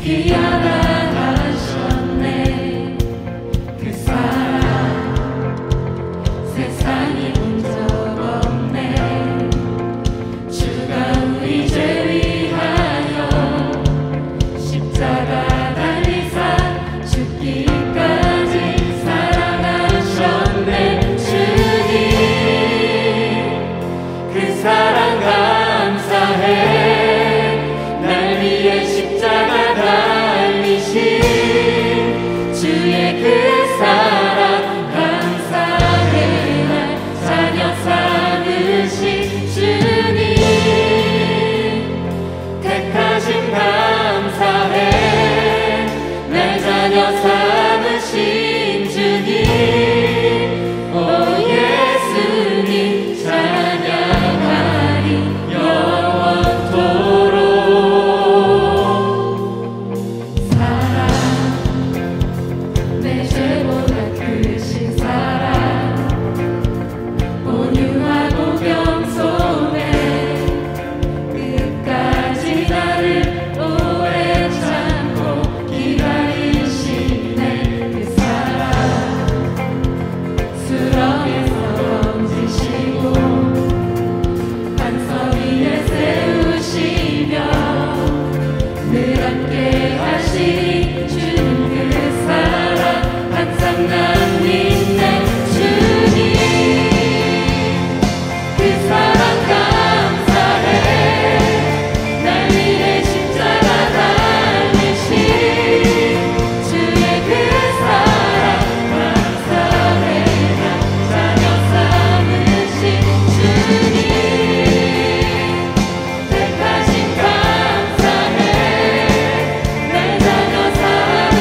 귀하다 하셨네. 그 사랑 세상이 본 적 없네. 주가 우리 죄 위하여 십자가 달리사 죽기까지 사랑하셨네. 주님 그 사랑 감사해. 날 위해 십자가 달리신 주의 그 사랑 감사해. 날 자녀 삼으신 주님 택하심 감사해. 날 자녀 삼으신 주님 오 예수님 찬양하리 영원토록. 사랑 내 죄보다 크신 사랑 온유하고 겸손해. 끝까지 나를 오래 참고 기다리시네. 그 사랑 수렁에서 던지시고 반석 위에 세우시며 늘 함께 하시니 주님 그 사랑 항상 난 믿네. 주님 그 사랑 감사해. 날 위해 십자가 달리신 주의 그 사랑 감사해. 날 자녀 삼으신 주님 택하심 감사해. 날 자녀 삼으신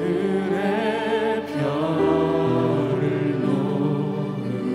하늘의 별을 놓으며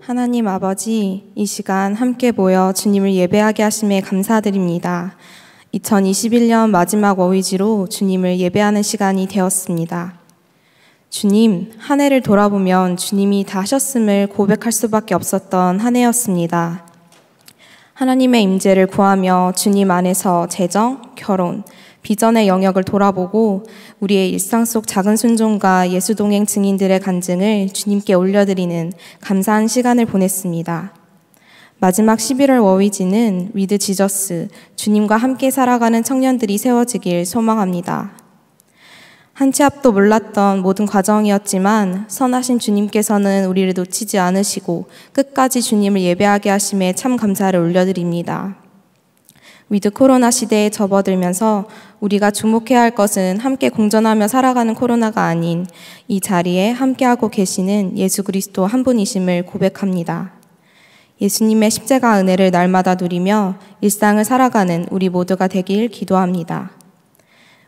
하나님 아버지, 이 시간 함께 모여 주님을 예배하게 하심에 감사드립니다. 2021년 마지막 어휘지로 주님을 예배하는 시간이 되었습니다. 주님, 한 해를 돌아보면 주님이 다 하셨음을 고백할 수밖에 없었던 한 해였습니다. 하나님의 임재를 구하며 주님 안에서 재정, 결혼, 비전의 영역을 돌아보고 우리의 일상 속 작은 순종과 예수 동행 증인들의 간증을 주님께 올려드리는 감사한 시간을 보냈습니다. 마지막 11월 워위지는 위드 지저스, 주님과 함께 살아가는 청년들이 세워지길 소망합니다. 한 치 앞도 몰랐던 모든 과정이었지만 선하신 주님께서는 우리를 놓치지 않으시고 끝까지 주님을 예배하게 하심에 참 감사를 올려드립니다. 위드 코로나 시대에 접어들면서 우리가 주목해야 할 것은 함께 공존하며 살아가는 코로나가 아닌 이 자리에 함께하고 계시는 예수 그리스도 한 분이심을 고백합니다. 예수님의 십자가 은혜를 날마다 누리며 일상을 살아가는 우리 모두가 되길 기도합니다.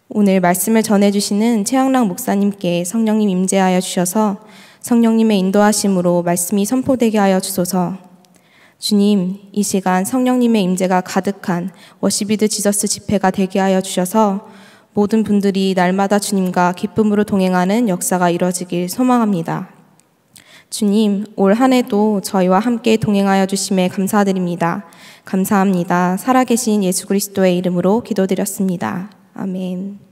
오늘 말씀을 전해주시는 최영락 목사님께 성령님 임재하여 주셔서 성령님의 인도하심으로 말씀이 선포되게 하여 주소서. 주님, 이 시간 성령님의 임재가 가득한 워십 위드 지저스 집회가 되게 하여 주셔서 모든 분들이 날마다 주님과 기쁨으로 동행하는 역사가 이루어지길 소망합니다. 주님, 올 한 해도 저희와 함께 동행하여 주심에 감사드립니다. 감사합니다. 살아계신 예수 그리스도의 이름으로 기도드렸습니다. 아멘.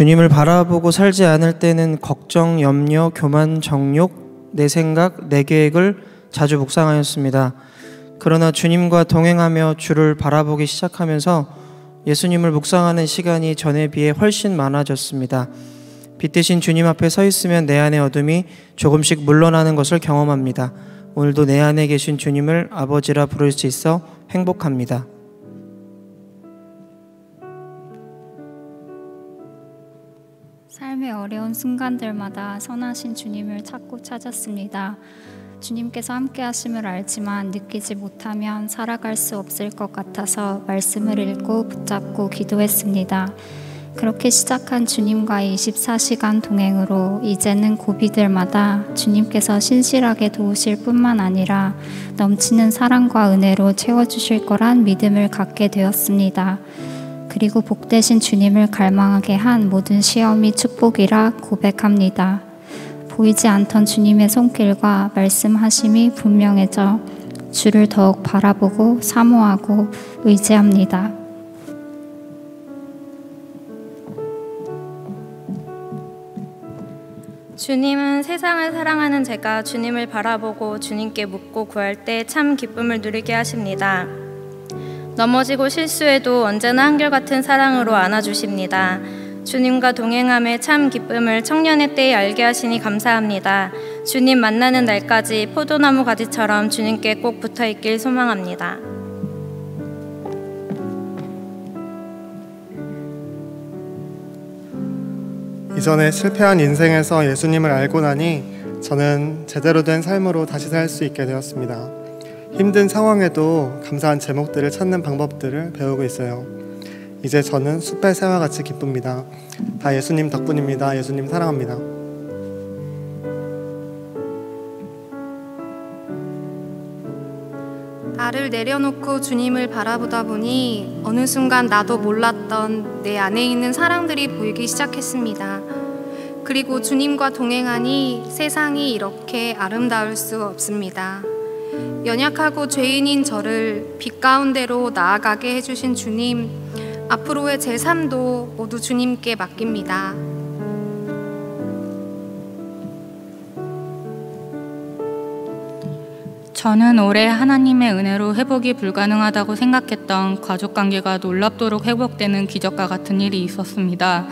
주님을 바라보고 살지 않을 때는 걱정, 염려, 교만, 정욕, 내 생각, 내 계획을 자주 묵상하였습니다. 그러나 주님과 동행하며 주를 바라보기 시작하면서 예수님을 묵상하는 시간이 전에 비해 훨씬 많아졌습니다. 빛 대신 주님 앞에 서 있으면 내 안의 어둠이 조금씩 물러나는 것을 경험합니다. 오늘도 내 안에 계신 주님을 아버지라 부를 수 있어 행복합니다. 삶의 어려운 순간들마다 선하신 주님을 찾고 찾았습니다. 주님께서 함께 하심을 알지만 느끼지 못하면 살아갈 수 없을 것 같아서 말씀을 읽고 붙잡고 기도했습니다. 그렇게 시작한 주님과의 24시간 동행으로 이제는 고비들마다 주님께서 신실하게 도우실 뿐만 아니라 넘치는 사랑과 은혜로 채워주실 거란 믿음을 갖게 되었습니다. 그리고 복되신 주님을 갈망하게 한 모든 시험이 축복이라 고백합니다. 보이지 않던 주님의 손길과 말씀하심이 분명해져 주를 더욱 바라보고 사모하고 의지합니다. 주님은 세상을 사랑하는 제가 주님을 바라보고 주님께 묻고 구할 때 참 기쁨을 누리게 하십니다. 넘어지고 실수해도 언제나 한결같은 사랑으로 안아주십니다. 주님과 동행함의 참 기쁨을 청년의 때에 알게 하시니 감사합니다. 주님 만나는 날까지 포도나무 가지처럼 주님께 꼭 붙어있길 소망합니다. 이전에 실패한 인생에서 예수님을 알고 나니 저는 제대로 된 삶으로 다시 살 수 있게 되었습니다. 힘든 상황에도 감사한 제목들을 찾는 방법들을 배우고 있어요. 이제 저는 숲의 새와 같이 기쁩니다. 다 예수님 덕분입니다. 예수님 사랑합니다. 나를 내려놓고 주님을 바라보다 보니 어느 순간 나도 몰랐던 내 안에 있는 사랑들이 보이기 시작했습니다. 그리고 주님과 동행하니 세상이 이렇게 아름다울 수 없습니다. 연약하고 죄인인 저를 빛 가운데로 나아가게 해주신 주님, 앞으로의 제 삶도 모두 주님께 맡깁니다. 저는 올해 하나님의 은혜로 회복이 불가능하다고 생각했던 가족관계가 놀랍도록 회복되는 기적과 같은 일이 있었습니다.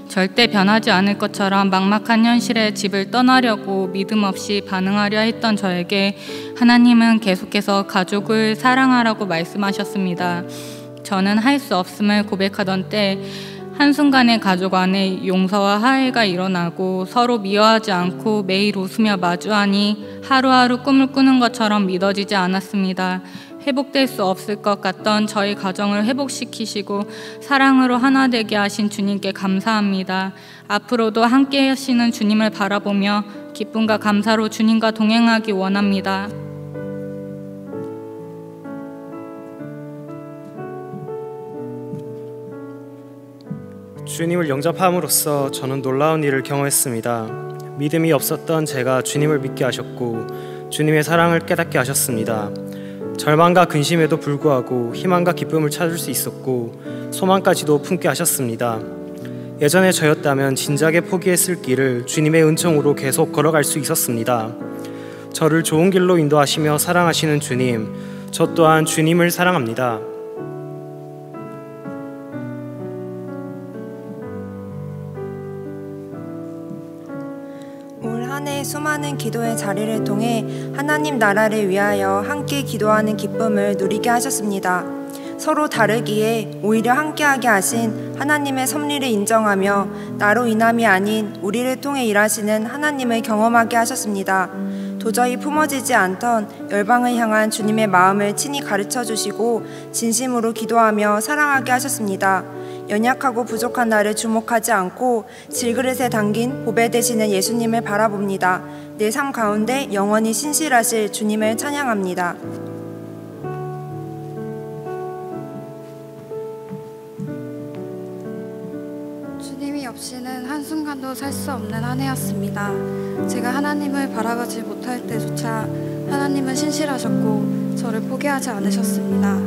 절대 변하지 않을 것처럼 막막한 현실에 집을 떠나려고 믿음 없이 반응하려 했던 저에게 하나님은 계속해서 가족을 사랑하라고 말씀하셨습니다. 저는 할 수 없음을 고백하던 때 한순간에 가족 안에 용서와 화해가 일어나고 서로 미워하지 않고 매일 웃으며 마주하니 하루하루 꿈을 꾸는 것처럼 믿어지지 않았습니다. 회복될 수 없을 것 같던 저희 가정을 회복시키시고 사랑으로 하나 되게 하신 주님께 감사합니다. 앞으로도 함께 하시는 주님을 바라보며 기쁨과 감사로 주님과 동행하기 원합니다. 주님을 영접함으로써 저는 놀라운 일을 경험했습니다. 믿음이 없었던 제가 주님을 믿게 하셨고 주님의 사랑을 깨닫게 하셨습니다. 절망과 근심에도 불구하고 희망과 기쁨을 찾을 수 있었고 소망까지도 품게 하셨습니다. 예전에 저였다면 진작에 포기했을 길을 주님의 은총으로 계속 걸어갈 수 있었습니다. 저를 좋은 길로 인도하시며 사랑하시는 주님, 저 또한 주님을 사랑합니다. 한 해 수많은 기도의 자리를 통해 하나님 나라를 위하여 함께 기도하는 기쁨을 누리게 하셨습니다. 서로 다르기에 오히려 함께하게 하신 하나님의 섭리를 인정하며 나로 인함이 아닌 우리를 통해 일하시는 하나님을 경험하게 하셨습니다. 도저히 품어지지 않던 열방을 향한 주님의 마음을 친히 가르쳐 주시고 진심으로 기도하며 사랑하게 하셨습니다. 연약하고 부족한 나를 주목하지 않고 질그릇에 담긴 보배 되시는 예수님을 바라봅니다. 내 삶 가운데 영원히 신실하실 주님을 찬양합니다. 주님이 없이는 한순간도 살 수 없는 한 해였습니다. 제가 하나님을 바라보지 못할 때조차 하나님은 신실하셨고 저를 포기하지 않으셨습니다.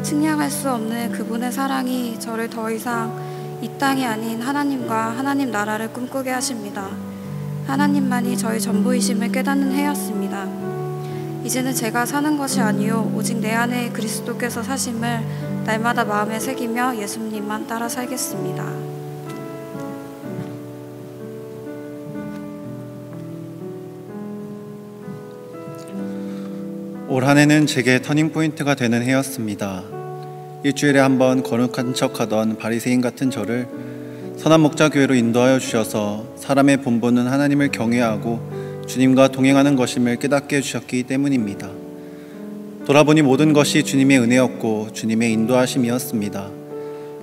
측량할 수 없는 그분의 사랑이 저를 더 이상 이 땅이 아닌 하나님과 하나님 나라를 꿈꾸게 하십니다. 하나님만이 저희 전부이심을 깨닫는 해였습니다. 이제는 제가 사는 것이 아니요 오직 내 안에 그리스도께서 사심을 날마다 마음에 새기며 예수님만 따라 살겠습니다. 올 한 해는 제게 터닝포인트가 되는 해였습니다. 일주일에 한 번 거룩한 척하던 바리새인 같은 저를 선한 목자교회로 인도하여 주셔서 사람의 본분은 하나님을 경외하고 주님과 동행하는 것임을 깨닫게 해주셨기 때문입니다. 돌아보니 모든 것이 주님의 은혜였고 주님의 인도하심이었습니다.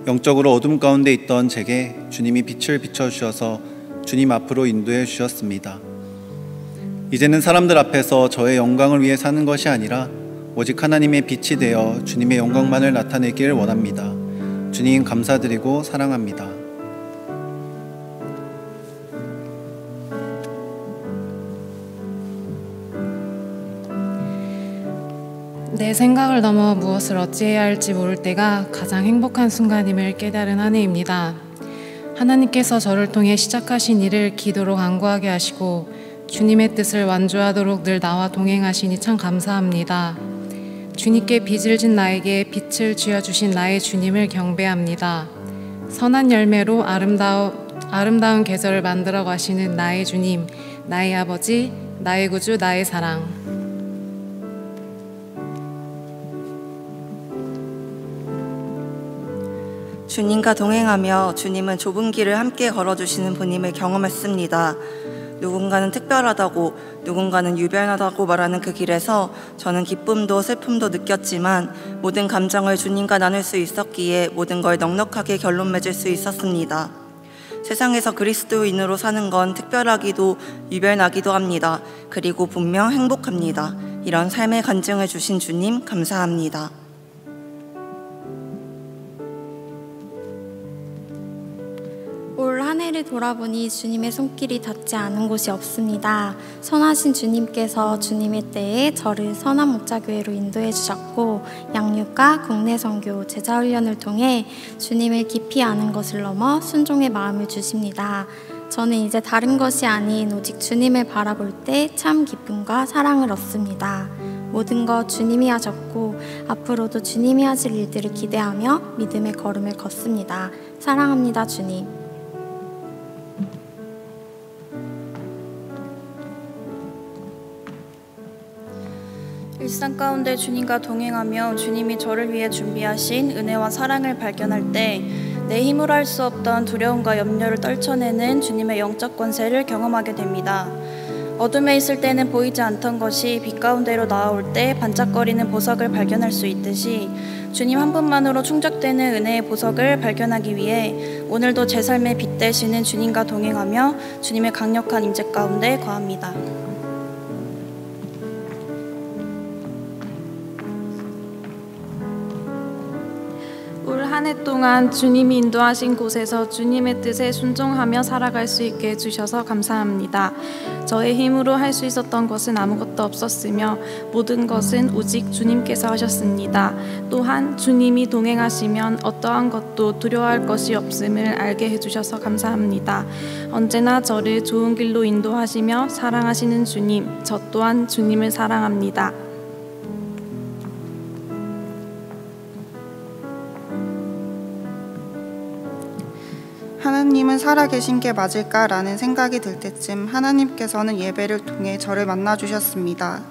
영적으로 어둠 가운데 있던 제게 주님이 빛을 비춰주셔서 주님 앞으로 인도해 주셨습니다. 이제는 사람들 앞에서 저의 영광을 위해 사는 것이 아니라 오직 하나님의 빛이 되어 주님의 영광만을 나타내기를 원합니다. 주님 감사드리고 사랑합니다. 내 생각을 넘어 무엇을 어찌해야 할지 모를 때가 가장 행복한 순간임을 깨달은 한 해입니다. 하나님께서 저를 통해 시작하신 일을 기도로 간구하게 하시고 주님의 뜻을 완주하도록 늘 나와 동행하시니 참 감사합니다. 주님께 빚을 진 나에게 빛을 쥐어주신 나의 주님을 경배합니다. 선한 열매로 아름다운 계절을 만들어 가시는 나의 주님, 나의 아버지, 나의 구주, 나의 사랑. 주님과 동행하며 주님은 좁은 길을 함께 걸어주시는 분임을 경험했습니다. 누군가는 특별하다고 누군가는 유별나다고 말하는 그 길에서 저는 기쁨도 슬픔도 느꼈지만 모든 감정을 주님과 나눌 수 있었기에 모든 걸 넉넉하게 결론 맺을 수 있었습니다. 세상에서 그리스도인으로 사는 건 특별하기도 유별나기도 합니다. 그리고 분명 행복합니다. 이런 삶의 간증을 주신 주님 감사합니다. 올 한 해를 돌아보니 주님의 손길이 닿지 않은 곳이 없습니다. 선하신 주님께서 주님의 때에 저를 선한 목자교회로 인도해 주셨고 양육과 국내 선교, 제자훈련을 통해 주님을 깊이 아는 것을 넘어 순종의 마음을 주십니다. 저는 이제 다른 것이 아닌 오직 주님을 바라볼 때 참 기쁨과 사랑을 얻습니다. 모든 것 주님이 하셨고 앞으로도 주님이 하실 일들을 기대하며 믿음의 걸음을 걷습니다. 사랑합니다, 주님. 일상 가운데 주님과 동행하며 주님이 저를 위해 준비하신 은혜와 사랑을 발견할 때 내 힘으로 할 수 없던 두려움과 염려를 떨쳐내는 주님의 영적 권세를 경험하게 됩니다. 어둠에 있을 때는 보이지 않던 것이 빛 가운데로 나아올 때 반짝거리는 보석을 발견할 수 있듯이 주님 한 분만으로 충족되는 은혜의 보석을 발견하기 위해 오늘도 제 삶의 빛 되시는 주님과 동행하며 주님의 강력한 임재 가운데 거합니다. 올 한 해 동안 주님이 인도하신 곳에서 주님의 뜻에 순종하며 살아갈 수 있게 해주셔서 감사합니다. 저의 힘으로 할 수 있었던 것은 아무것도 없었으며 모든 것은 오직 주님께서 하셨습니다. 또한 주님이 동행하시면 어떠한 것도 두려워할 것이 없음을 알게 해주셔서 감사합니다. 언제나 저를 좋은 길로 인도하시며 사랑하시는 주님, 저 또한 주님을 사랑합니다. 하나님은 살아계신 게 맞을까라는 생각이 들 때쯤 하나님께서는 예배를 통해 저를 만나주셨습니다.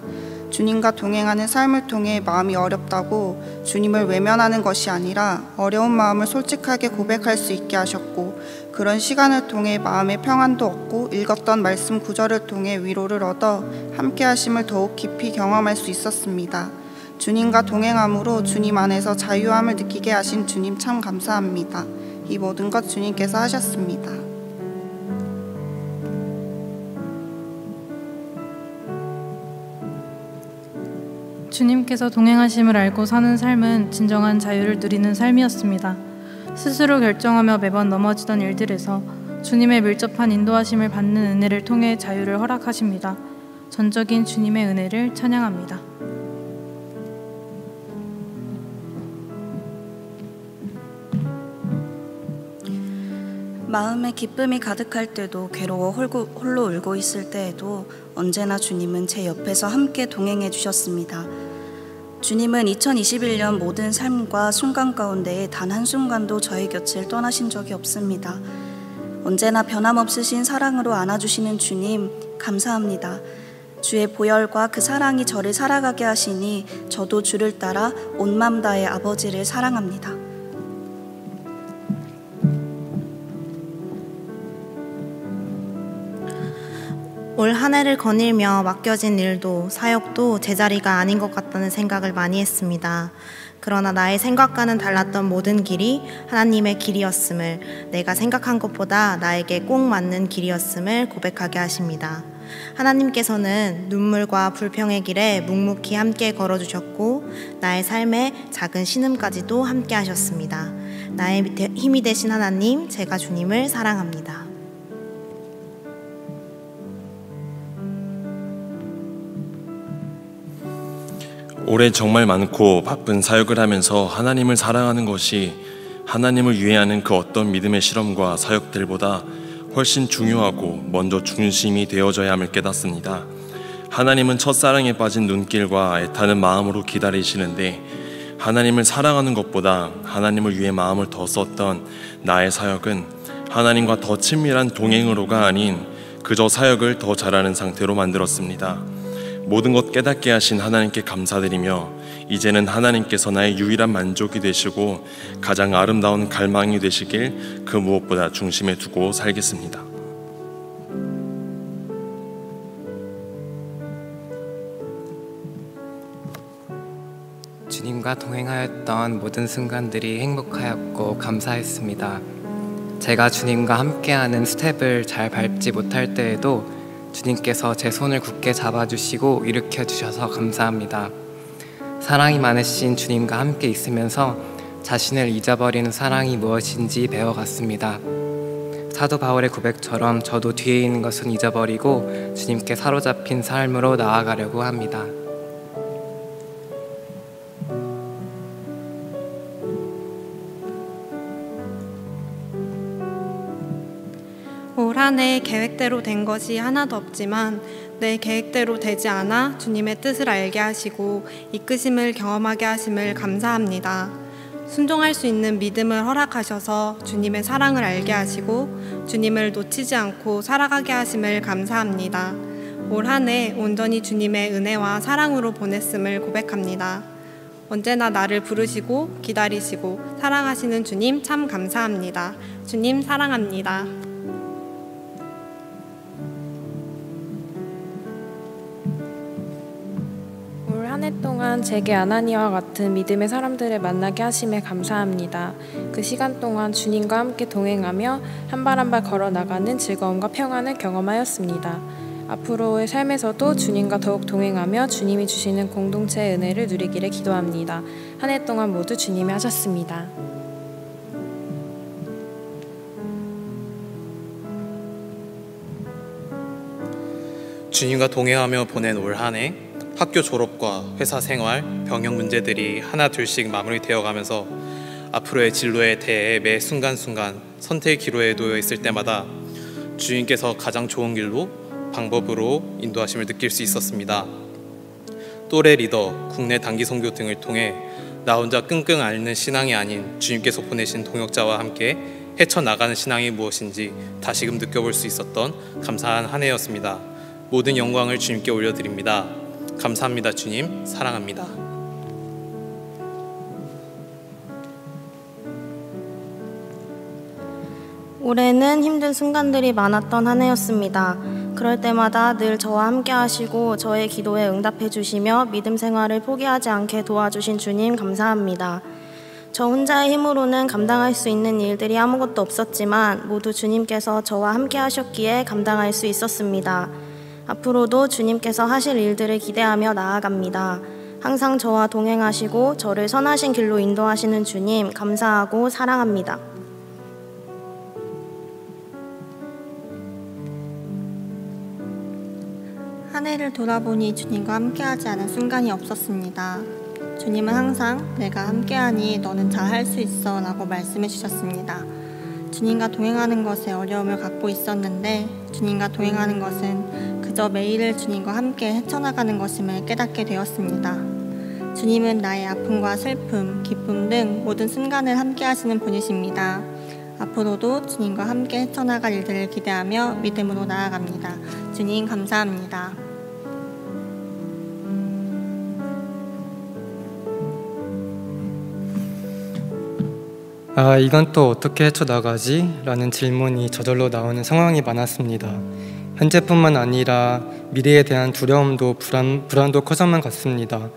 주님과 동행하는 삶을 통해 마음이 어렵다고 주님을 외면하는 것이 아니라 어려운 마음을 솔직하게 고백할 수 있게 하셨고 그런 시간을 통해 마음의 평안도 얻고 읽었던 말씀 구절을 통해 위로를 얻어 함께 하심을 더욱 깊이 경험할 수 있었습니다. 주님과 동행함으로 주님 안에서 자유함을 느끼게 하신 주님 참 감사합니다. 이 모든 것 주님께서 하셨습니다. 주님께서 동행하심을 알고 사는 삶은 진정한 자유를 누리는 삶이었습니다. 스스로 결정하며 매번 넘어지던 일들에서 주님의 밀접한 인도하심을 받는 은혜를 통해 자유를 허락하십니다. 전적인 주님의 은혜를 찬양합니다. 마음에 기쁨이 가득할 때도 괴로워 홀로 울고 있을 때에도 언제나 주님은 제 옆에서 함께 동행해 주셨습니다. 주님은 2021년 모든 삶과 순간 가운데에 단 한순간도 저의 곁을 떠나신 적이 없습니다. 언제나 변함없으신 사랑으로 안아주시는 주님, 감사합니다. 주의 보혈과 그 사랑이 저를 살아가게 하시니 저도 주를 따라 온 맘 다해 아버지를 사랑합니다. 올 한 해를 거닐며 맡겨진 일도 사역도 제자리가 아닌 것 같다는 생각을 많이 했습니다. 그러나 나의 생각과는 달랐던 모든 길이 하나님의 길이었음을, 내가 생각한 것보다 나에게 꼭 맞는 길이었음을 고백하게 하십니다. 하나님께서는 눈물과 불평의 길에 묵묵히 함께 걸어주셨고 나의 삶에 작은 신음까지도 함께 하셨습니다. 나의 힘이 되신 하나님, 제가 주님을 사랑합니다. 올해 정말 많고 바쁜 사역을 하면서 하나님을 사랑하는 것이 하나님을 위해 하는 그 어떤 믿음의 실험과 사역들보다 훨씬 중요하고 먼저 중심이 되어져야 함을 깨닫습니다. 하나님은 첫사랑에 빠진 눈길과 애타는 마음으로 기다리시는데 하나님을 사랑하는 것보다 하나님을 위해 마음을 더 썼던 나의 사역은 하나님과 더 친밀한 동행으로가 아닌 그저 사역을 더 잘하는 상태로 만들었습니다. 모든 것 깨닫게 하신 하나님께 감사드리며 이제는 하나님께서 나의 유일한 만족이 되시고 가장 아름다운 갈망이 되시길 그 무엇보다 중심에 두고 살겠습니다. 주님과 동행하였던 모든 순간들이 행복하였고 감사했습니다. 제가 주님과 함께하는 스텝을 잘 밟지 못할 때에도 주님께서 제 손을 굳게 잡아주시고 일으켜주셔서 감사합니다. 사랑이 많으신 주님과 함께 있으면서 자신을 잊어버리는 사랑이 무엇인지 배워갔습니다. 사도 바울의 고백처럼 저도 뒤에 있는 것은 잊어버리고 주님께 사로잡힌 삶으로 나아가려고 합니다. 올 한 해 계획대로 된 것이 하나도 없지만 내 계획대로 되지 않아 주님의 뜻을 알게 하시고 이끄심을 경험하게 하심을 감사합니다. 순종할 수 있는 믿음을 허락하셔서 주님의 사랑을 알게 하시고 주님을 놓치지 않고 살아가게 하심을 감사합니다. 올 한 해 온전히 주님의 은혜와 사랑으로 보냈음을 고백합니다. 언제나 나를 부르시고 기다리시고 사랑하시는 주님 참 감사합니다. 주님 사랑합니다. 한 해 동안 제게 아나니아와 같은 믿음의 사람들을 만나게 하심에 감사합니다. 그 시간 동안 주님과 함께 동행하며 한 발 한 발 걸어나가는 즐거움과 평안을 경험하였습니다. 앞으로의 삶에서도 주님과 더욱 동행하며 주님이 주시는 공동체의 은혜를 누리기를 기도합니다. 한 해 동안 모두 주님이 하셨습니다. 주님과 동행하며 보낸 올 한 해 학교 졸업과 회사 생활, 병역 문제들이 하나 둘씩 마무리되어 가면서 앞으로의 진로에 대해 매 순간순간 선택의 기로에 놓여 있을 때마다 주님께서 가장 좋은 길로, 방법으로 인도하심을 느낄 수 있었습니다. 또래 리더, 국내 단기 선교 등을 통해 나 혼자 끙끙 앓는 신앙이 아닌 주님께서 보내신 동역자와 함께 헤쳐나가는 신앙이 무엇인지 다시금 느껴볼 수 있었던 감사한 한 해였습니다. 모든 영광을 주님께 올려드립니다. 감사합니다. 주님, 사랑합니다. 올해는 힘든 순간들이 많았던 한 해였습니다. 그럴 때마다 늘 저와 함께 하시고 저의 기도에 응답해 주시며 믿음 생활을 포기하지 않게 도와주신 주님 감사합니다. 저 혼자의 힘으로는 감당할 수 있는 일들이 아무것도 없었지만 모두 주님께서 저와 함께 하셨기에 감당할 수 있었습니다. 앞으로도 주님께서 하실 일들을 기대하며 나아갑니다. 항상 저와 동행하시고 저를 선하신 길로 인도하시는 주님 감사하고 사랑합니다. 한 해를 돌아보니 주님과 함께하지 않은 순간이 없었습니다. 주님은 항상 내가 함께하니 너는 잘 할 수 있어 라고 말씀해 주셨습니다. 주님과 동행하는 것에 어려움을 갖고 있었는데 주님과 동행하는 것은 그저 매일을 주님과 함께 헤쳐나가는 것임을 깨닫게 되었습니다. 주님은 나의 아픔과 슬픔, 기쁨 등 모든 순간을 함께 하시는 분이십니다. 앞으로도 주님과 함께 헤쳐나갈 일들을 기대하며 믿음으로 나아갑니다. 주님 감사합니다. 이건 또 어떻게 헤쳐나가지? 라는 질문이 저절로 나오는 상황이 많았습니다. 현재뿐만 아니라 미래에 대한 두려움도 불안도 커져만 갔습니다.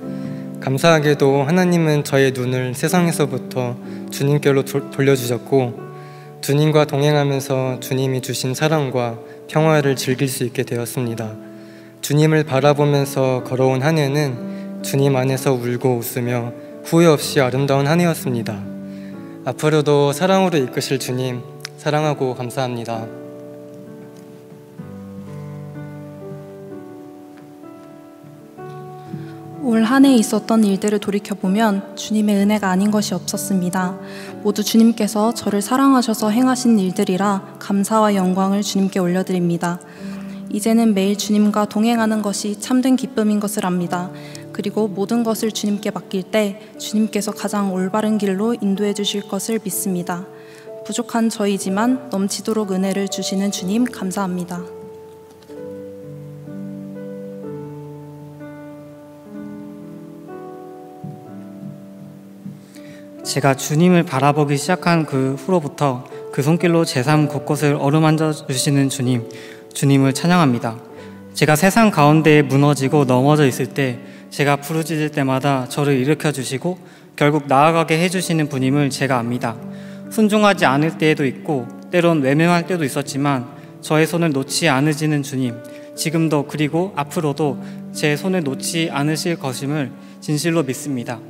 감사하게도 하나님은 저의 눈을 세상에서부터 주님께로 돌려주셨고 주님과 동행하면서 주님이 주신 사랑과 평화를 즐길 수 있게 되었습니다. 주님을 바라보면서 걸어온 한 해는 주님 안에서 울고 웃으며 후회 없이 아름다운 한 해였습니다. 앞으로도 사랑으로 이끄실 주님 사랑하고 감사합니다. 올 한 해 있었던 일들을 돌이켜보면 주님의 은혜가 아닌 것이 없었습니다. 모두 주님께서 저를 사랑하셔서 행하신 일들이라 감사와 영광을 주님께 올려드립니다. 이제는 매일 주님과 동행하는 것이 참된 기쁨인 것을 압니다. 그리고 모든 것을 주님께 맡길 때 주님께서 가장 올바른 길로 인도해 주실 것을 믿습니다. 부족한 저이지만 넘치도록 은혜를 주시는 주님 감사합니다. 제가 주님을 바라보기 시작한 그 후로부터 그 손길로 제 삶 곳곳을 어루만져 주시는 주님을 찬양합니다. 제가 세상 가운데에 무너지고 넘어져 있을 때 제가 부르짖을 때마다 저를 일으켜 주시고 결국 나아가게 해주시는 분임을 제가 압니다. 순종하지 않을 때에도 있고 때론 외면할 때도 있었지만 저의 손을 놓지 않으시는 주님, 지금도 그리고 앞으로도 제 손을 놓지 않으실 것임을 진실로 믿습니다.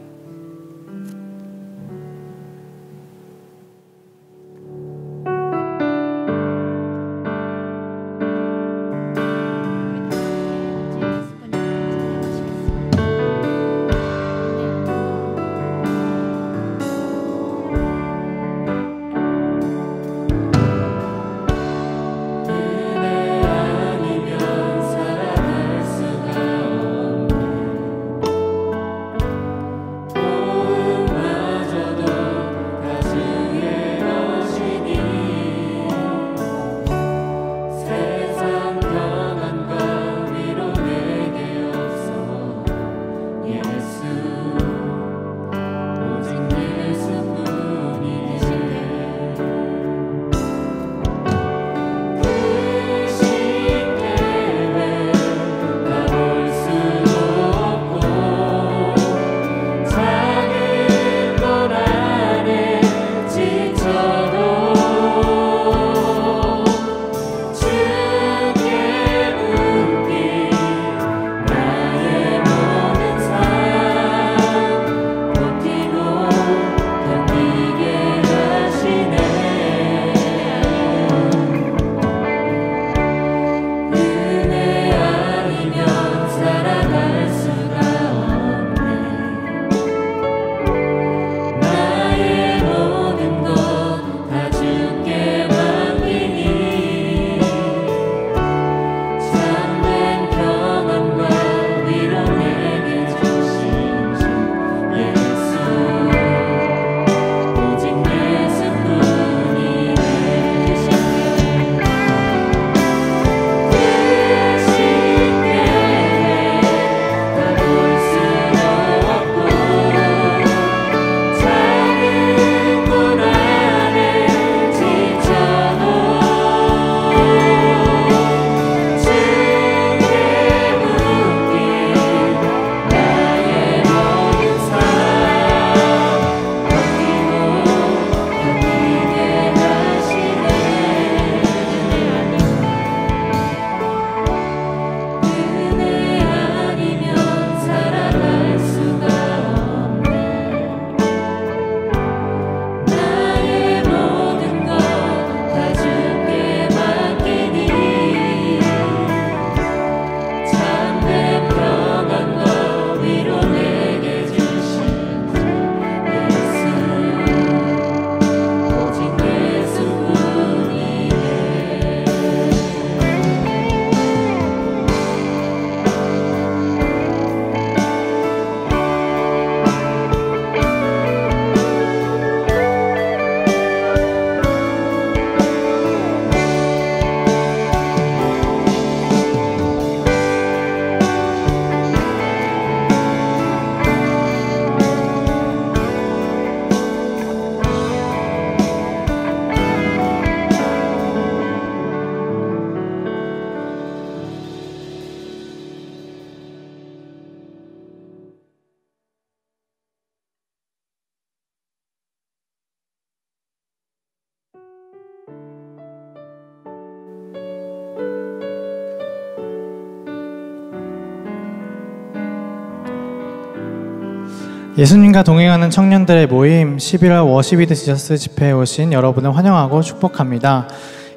예수님과 동행하는 청년들의 모임 11월 워시비드 지저스 집회에 오신 여러분을 환영하고 축복합니다.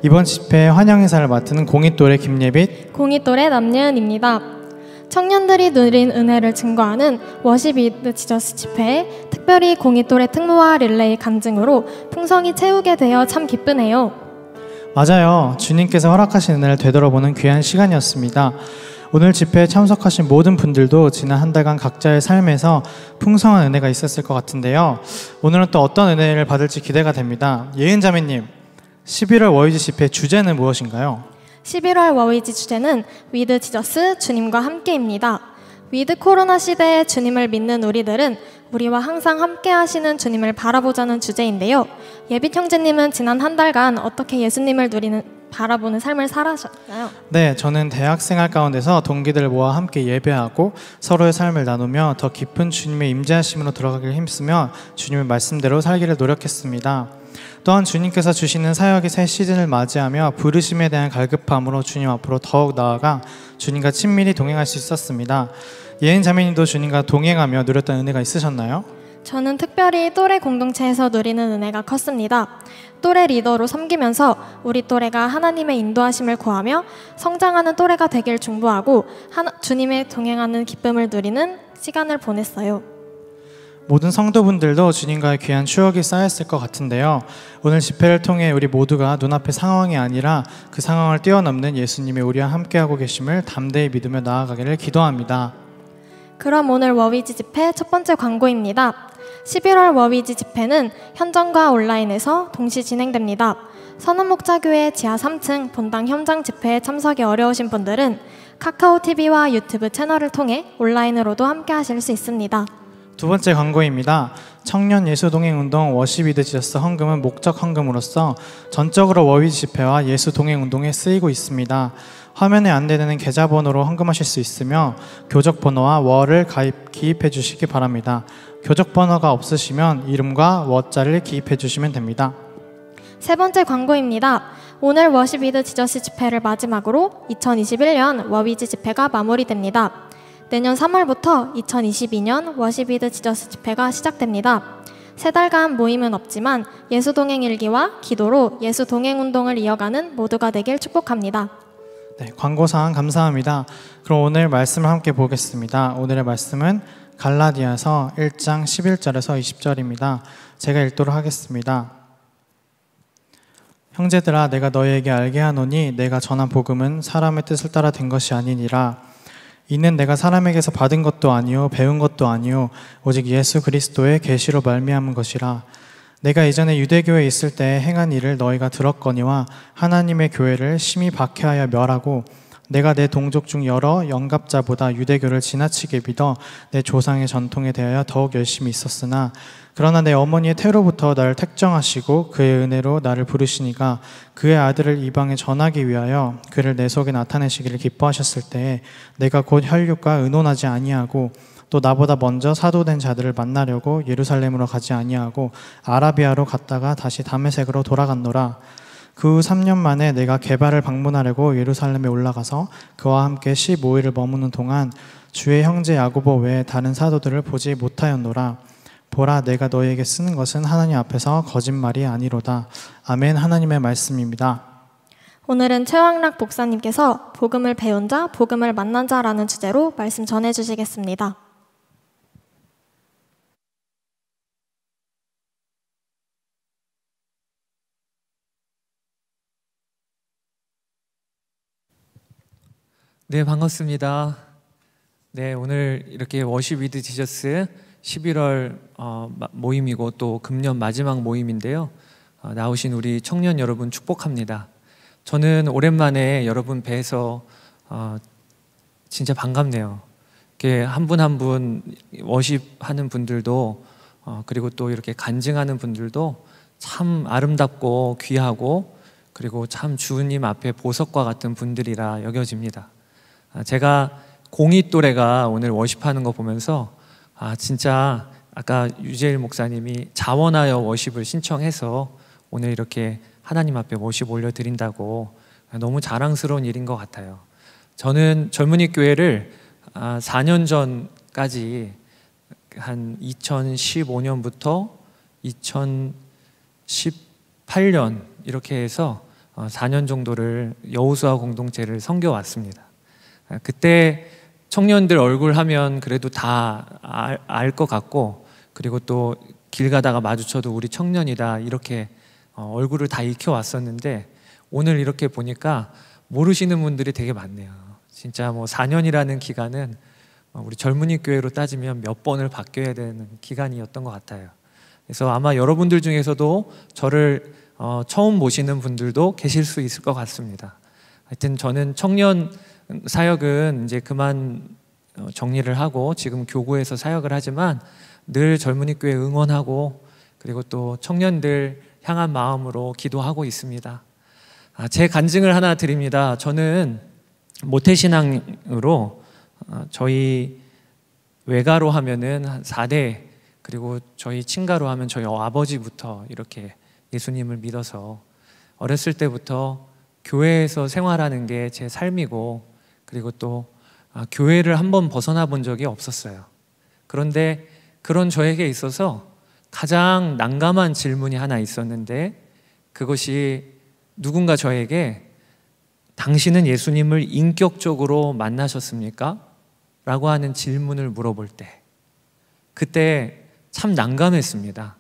이번 집회 환영 인사를 맡은 공익돌의 김예빛, 공익돌의 남예은입니다. 청년들이 누린 은혜를 증거하는 워시비드 지저스 집회에 특별히 공익돌의 특무와 릴레이 간증으로 풍성히 채우게 되어 참 기쁘네요. 맞아요. 주님께서 허락하신 은혜를 되돌아보는 귀한 시간이었습니다. 오늘 집회에 참석하신 모든 분들도 지난 한 달간 각자의 삶에서 풍성한 은혜가 있었을 것 같은데요. 오늘은 또 어떤 은혜를 받을지 기대가 됩니다. 예은 자매님, 11월 워위즈 집회 주제는 무엇인가요? 11월 워위즈 주제는 위드 지저스 주님과 함께입니다. 위드 코로나 시대에 주님을 믿는 우리들은 우리와 항상 함께 하시는 주님을 바라보자는 주제인데요. 예빛 형제님은 지난 한 달간 어떻게 예수님을 바라보는 삶을 살아셨나요? 네, 저는 대학생활 가운데서 동기들을 모아 함께 예배하고 서로의 삶을 나누며 더 깊은 주님의 임재하심으로 들어가기를 힘쓰며 주님의 말씀대로 살기를 노력했습니다. 또한 주님께서 주시는 사역의 새 시즌을 맞이하며 부르심에 대한 갈급함으로 주님 앞으로 더욱 나아가 주님과 친밀히 동행할 수 있었습니다. 예은 자매님도 주님과 동행하며 누렸던 은혜가 있으셨나요? 저는 특별히 또래 공동체에서 누리는 은혜가 컸습니다. 또래 리더로 섬기면서 우리 또래가 하나님의 인도하심을 구하며 성장하는 또래가 되길 중보하고 주님의 동행하는 기쁨을 누리는 시간을 보냈어요. 모든 성도분들도 주님과의 귀한 추억이 쌓였을 것 같은데요. 오늘 집회를 통해 우리 모두가 눈앞의 상황이 아니라 그 상황을 뛰어넘는 예수님이 우리와 함께하고 계심을 담대히 믿으며 나아가기를 기도합니다. 그럼 오늘 워위즈 집회 첫 번째 광고입니다. 11월 워위즈 집회는 현장과 온라인에서 동시 진행됩니다. 선원목자교회 지하 3층 본당 현장 집회에 참석이 어려우신 분들은 카카오 TV와 유튜브 채널을 통해 온라인으로도 함께 하실 수 있습니다. 두 번째 광고입니다. 청년 예수 동행 운동 워시비드 지저스 헌금은 목적 헌금으로서 전적으로 워위즈 집회와 예수 동행 운동에 쓰이고 있습니다. 화면에 안내되는 계좌번호로 헌금하실 수 있으며 교적번호와 월을 기입해 주시기 바랍니다. 교적번호가 없으시면 이름과 월자를 기입해 주시면 됩니다. 세 번째 광고입니다. 오늘 워시비드 지저스 집회를 마지막으로 2021년 워위즈 집회가 마무리됩니다. 내년 3월부터 2022년 워시비드 지저스 집회가 시작됩니다. 3달간 모임은 없지만 예수 동행 일기와 기도로 예수 동행 운동을 이어가는 모두가 되길 축복합니다. 네, 광고사항 감사합니다. 그럼 오늘 말씀을 함께 보겠습니다. 오늘의 말씀은 갈라디아서 1장 11절에서 20절입니다. 제가 읽도록 하겠습니다. 형제들아, 내가 너희에게 알게 하노니 내가 전한 복음은 사람의 뜻을 따라 된 것이 아니니라. 이는 내가 사람에게서 받은 것도 아니요 배운 것도 아니요 오직 예수 그리스도의 계시로 말미암은 것이라. 내가 이전에 유대교에 있을 때 행한 일을 너희가 들었거니와 하나님의 교회를 심히 박해하여 멸하고 내가 내 동족 중 여러 영갑자보다 유대교를 지나치게 믿어 내 조상의 전통에 대하여 더욱 열심히 있었으나 그러나 내 어머니의 태로부터 나를 택정하시고 그의 은혜로 나를 부르시니가 그의 아들을 이방에 전하기 위하여 그를 내 속에 나타내시기를 기뻐하셨을 때에 내가 곧 혈육과 의논하지 아니하고 또 나보다 먼저 사도된 자들을 만나려고 예루살렘으로 가지 아니하고 아라비아로 갔다가 다시 다메섹으로 돌아갔노라. 그 후 3년 만에 내가 게바를 방문하려고 예루살렘에 올라가서 그와 함께 15일을 머무는 동안 주의 형제 야고보 외에 다른 사도들을 보지 못하였노라. 보라, 내가 너희에게 쓰는 것은 하나님 앞에서 거짓말이 아니로다. 아멘. 하나님의 말씀입니다. 오늘은 최왕락 목사님께서 복음을 배운 자, 복음을 만난 자라는 주제로 말씀 전해주시겠습니다. 네, 반갑습니다. 네, 오늘 이렇게 워십 위드 지저스 11월 모임이고 또 금년 마지막 모임인데요. 나오신 우리 청년 여러분 축복합니다. 저는 오랜만에 여러분 뵈서 진짜 반갑네요. 이렇게 한 분 한 분 워십하는 분들도 그리고 또 이렇게 간증하는 분들도 참 아름답고 귀하고 그리고 참 주님 앞에 보석과 같은 분들이라 여겨집니다. 제가 공이 또래가 오늘 워십하는 거 보면서 진짜 아까 유재일 목사님이 자원하여 워십을 신청해서 오늘 이렇게 하나님 앞에 워십 올려드린다고 너무 자랑스러운 일인 것 같아요. 저는 젊은이 교회를 4년 전까지 한 2015년부터 2018년 이렇게 해서 4년 정도를 여호수아 공동체를 섬겨왔습니다. 그때 청년들 얼굴 하면 그래도 다 알 것 같고, 그리고 또 길 가다가 마주쳐도 우리 청년이다 이렇게 얼굴을 다 익혀왔었는데, 오늘 이렇게 보니까 모르시는 분들이 되게 많네요. 진짜 뭐 4년이라는 기간은 우리 젊은이 교회로 따지면 몇 번을 바뀌어야 되는 기간이었던 것 같아요. 그래서 아마 여러분들 중에서도 저를 처음 보시는 분들도 계실 수 있을 것 같습니다. 하여튼 저는 청년 사역은 이제 그만 정리를 하고 지금 교구에서 사역을 하지만 늘 젊은이 교회 응원하고, 그리고 또 청년들 향한 마음으로 기도하고 있습니다. 제 간증을 하나 드립니다. 저는 모태신앙으로 저희 외가로 하면은 한 4대, 그리고 저희 친가로 하면 저희 아버지부터 이렇게 예수님을 믿어서 어렸을 때부터 교회에서 생활하는 게 제 삶이고, 그리고 또 교회를 한번 벗어나 본 적이 없었어요. 그런데 그런 저에게 있어서 가장 난감한 질문이 하나 있었는데, 그것이 누군가 저에게 당신은 예수님을 인격적으로 만나셨습니까? 라고 하는 질문을 물어볼 때, 그때 참 난감했습니다.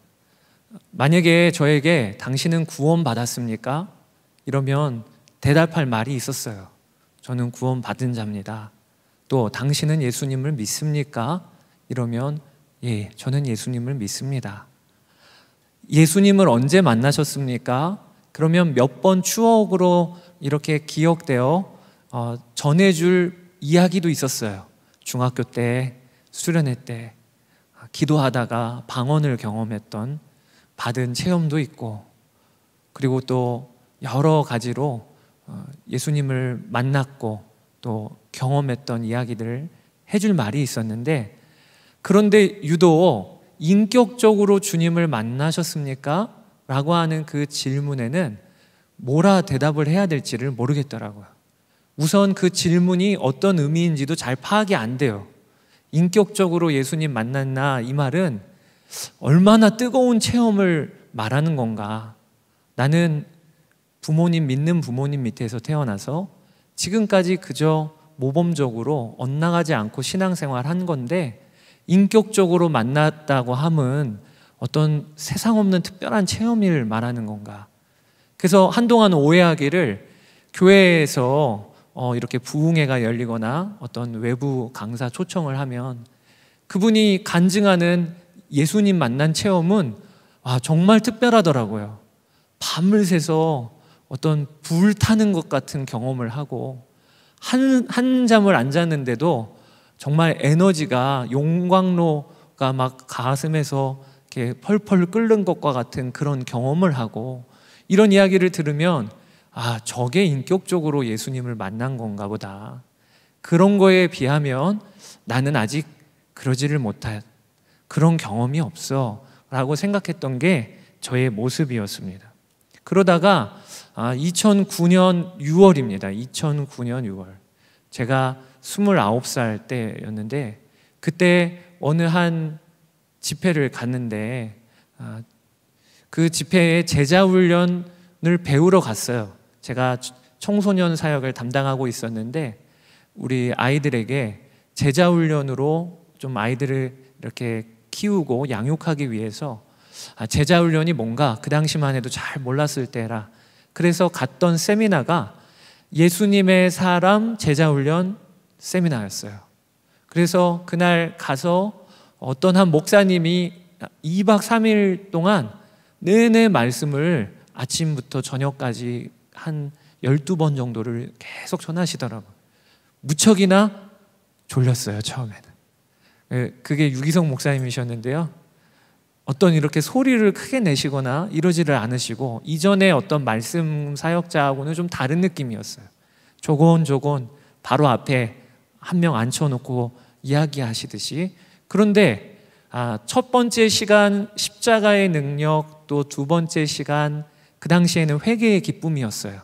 만약에 저에게 당신은 구원 받았습니까? 이러면 대답할 말이 있었어요. 저는 구원 받은 자입니다. 또 당신은 예수님을 믿습니까? 이러면 예, 저는 예수님을 믿습니다. 예수님을 언제 만나셨습니까? 그러면 몇 번 추억으로 이렇게 기억되어 전해줄 이야기도 있었어요. 중학교 때, 수련회 때 기도하다가 방언을 경험했던 받은 체험도 있고, 그리고 또 여러 가지로 예수님을 만났고 또 경험했던 이야기들을 해줄 말이 있었는데, 그런데 유독 인격적으로 주님을 만나셨습니까? 라고 하는 그 질문에는 뭐라 대답을 해야 될지를 모르겠더라고요. 우선 그 질문이 어떤 의미인지도 잘 파악이 안 돼요. 인격적으로 예수님 만났나, 이 말은 얼마나 뜨거운 체험을 말하는 건가. 나는 믿는 부모님 밑에서 태어나서 지금까지 그저 모범적으로 엇나가지 않고 신앙생활 한 건데, 인격적으로 만났다고 함은 어떤 세상 없는 특별한 체험을 말하는 건가. 그래서 한동안 오해하기를, 교회에서 이렇게 부흥회가 열리거나 어떤 외부 강사 초청을 하면 그분이 간증하는 예수님 만난 체험은 정말 특별하더라고요. 밤을 새서 어떤 불 타는 것 같은 경험을 하고, 한 잠을 안 잤는데도 정말 에너지가, 용광로가 막 가슴에서 이렇게 펄펄 끓는 것과 같은 그런 경험을 하고, 이런 이야기를 들으면 저게 인격적으로 예수님을 만난 건가 보다. 그런 거에 비하면 나는 아직 그러지를 못한, 그런 경험이 없어 라고 생각했던 게 저의 모습이었습니다. 그러다가 2009년 6월입니다. 2009년 6월. 제가 29살 때였는데, 그때 어느 한 집회를 갔는데 그 집회에 제자훈련을 배우러 갔어요. 제가 청소년 사역을 담당하고 있었는데, 우리 아이들에게 제자훈련으로 좀 아이들을 이렇게 키우고 양육하기 위해서, 제자훈련이 뭔가 그 당시만 해도 잘 몰랐을 때라, 그래서 갔던 세미나가 예수님의 사람 제자훈련 세미나였어요. 그래서 그날 가서 어떤 한 목사님이 2박 3일 동안 내내 말씀을 아침부터 저녁까지 한 12번 정도를 계속 전하시더라고요. 무척이나 졸렸어요, 처음에는. 그게 유기성 목사님이셨는데요. 어떤 이렇게 소리를 크게 내시거나 이러지를 않으시고, 이전에 어떤 말씀 사역자하고는 좀 다른 느낌이었어요. 조곤조곤 바로 앞에 한 명 앉혀놓고 이야기하시듯이. 그런데 첫 번째 시간 십자가의 능력, 또 두 번째 시간 그 당시에는 회개의 기쁨이었어요.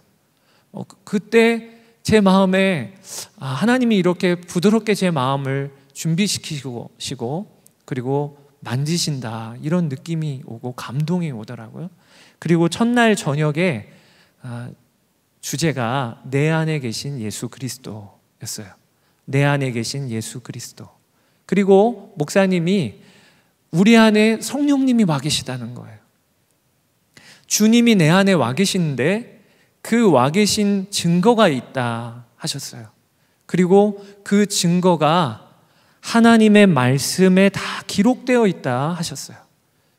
그때 제 마음에 하나님이 이렇게 부드럽게 제 마음을 준비시키시고 그리고 만지신다, 이런 느낌이 오고 감동이 오더라고요. 그리고 첫날 저녁에 주제가 내 안에 계신 예수 그리스도였어요. 내 안에 계신 예수 그리스도. 그리고 목사님이 우리 안에 성령님이 와 계시다는 거예요. 주님이 내 안에 와 계시는데 그 와 계신 증거가 있다 하셨어요. 그리고 그 증거가 하나님의 말씀에 다 기록되어 있다 하셨어요.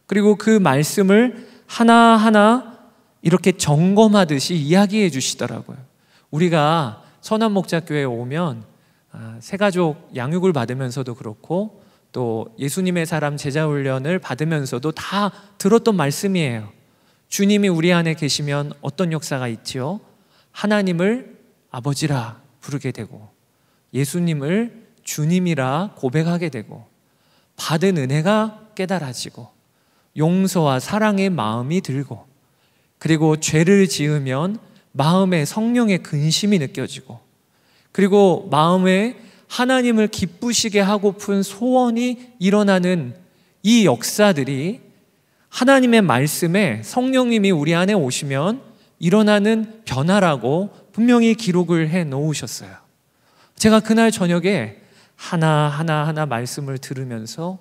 그리고 그 말씀을 하나하나 이렇게 점검하듯이 이야기해 주시더라고요. 우리가 선한목자교회에 오면 새가족 양육을 받으면서도 그렇고 또 예수님의 사람 제자훈련을 받으면서도 다 들었던 말씀이에요. 주님이 우리 안에 계시면 어떤 역사가 있지요? 하나님을 아버지라 부르게 되고 예수님을 주님이라 고백하게 되고 받은 은혜가 깨달아지고 용서와 사랑의 마음이 들고 그리고 죄를 지으면 마음에 성령의 근심이 느껴지고 그리고 마음에 하나님을 기쁘시게 하고픈 소원이 일어나는 이 역사들이 하나님의 말씀에 성령님이 우리 안에 오시면 일어나는 변화라고 분명히 기록을 해 놓으셨어요. 제가 그날 저녁에 하나하나 말씀을 들으면서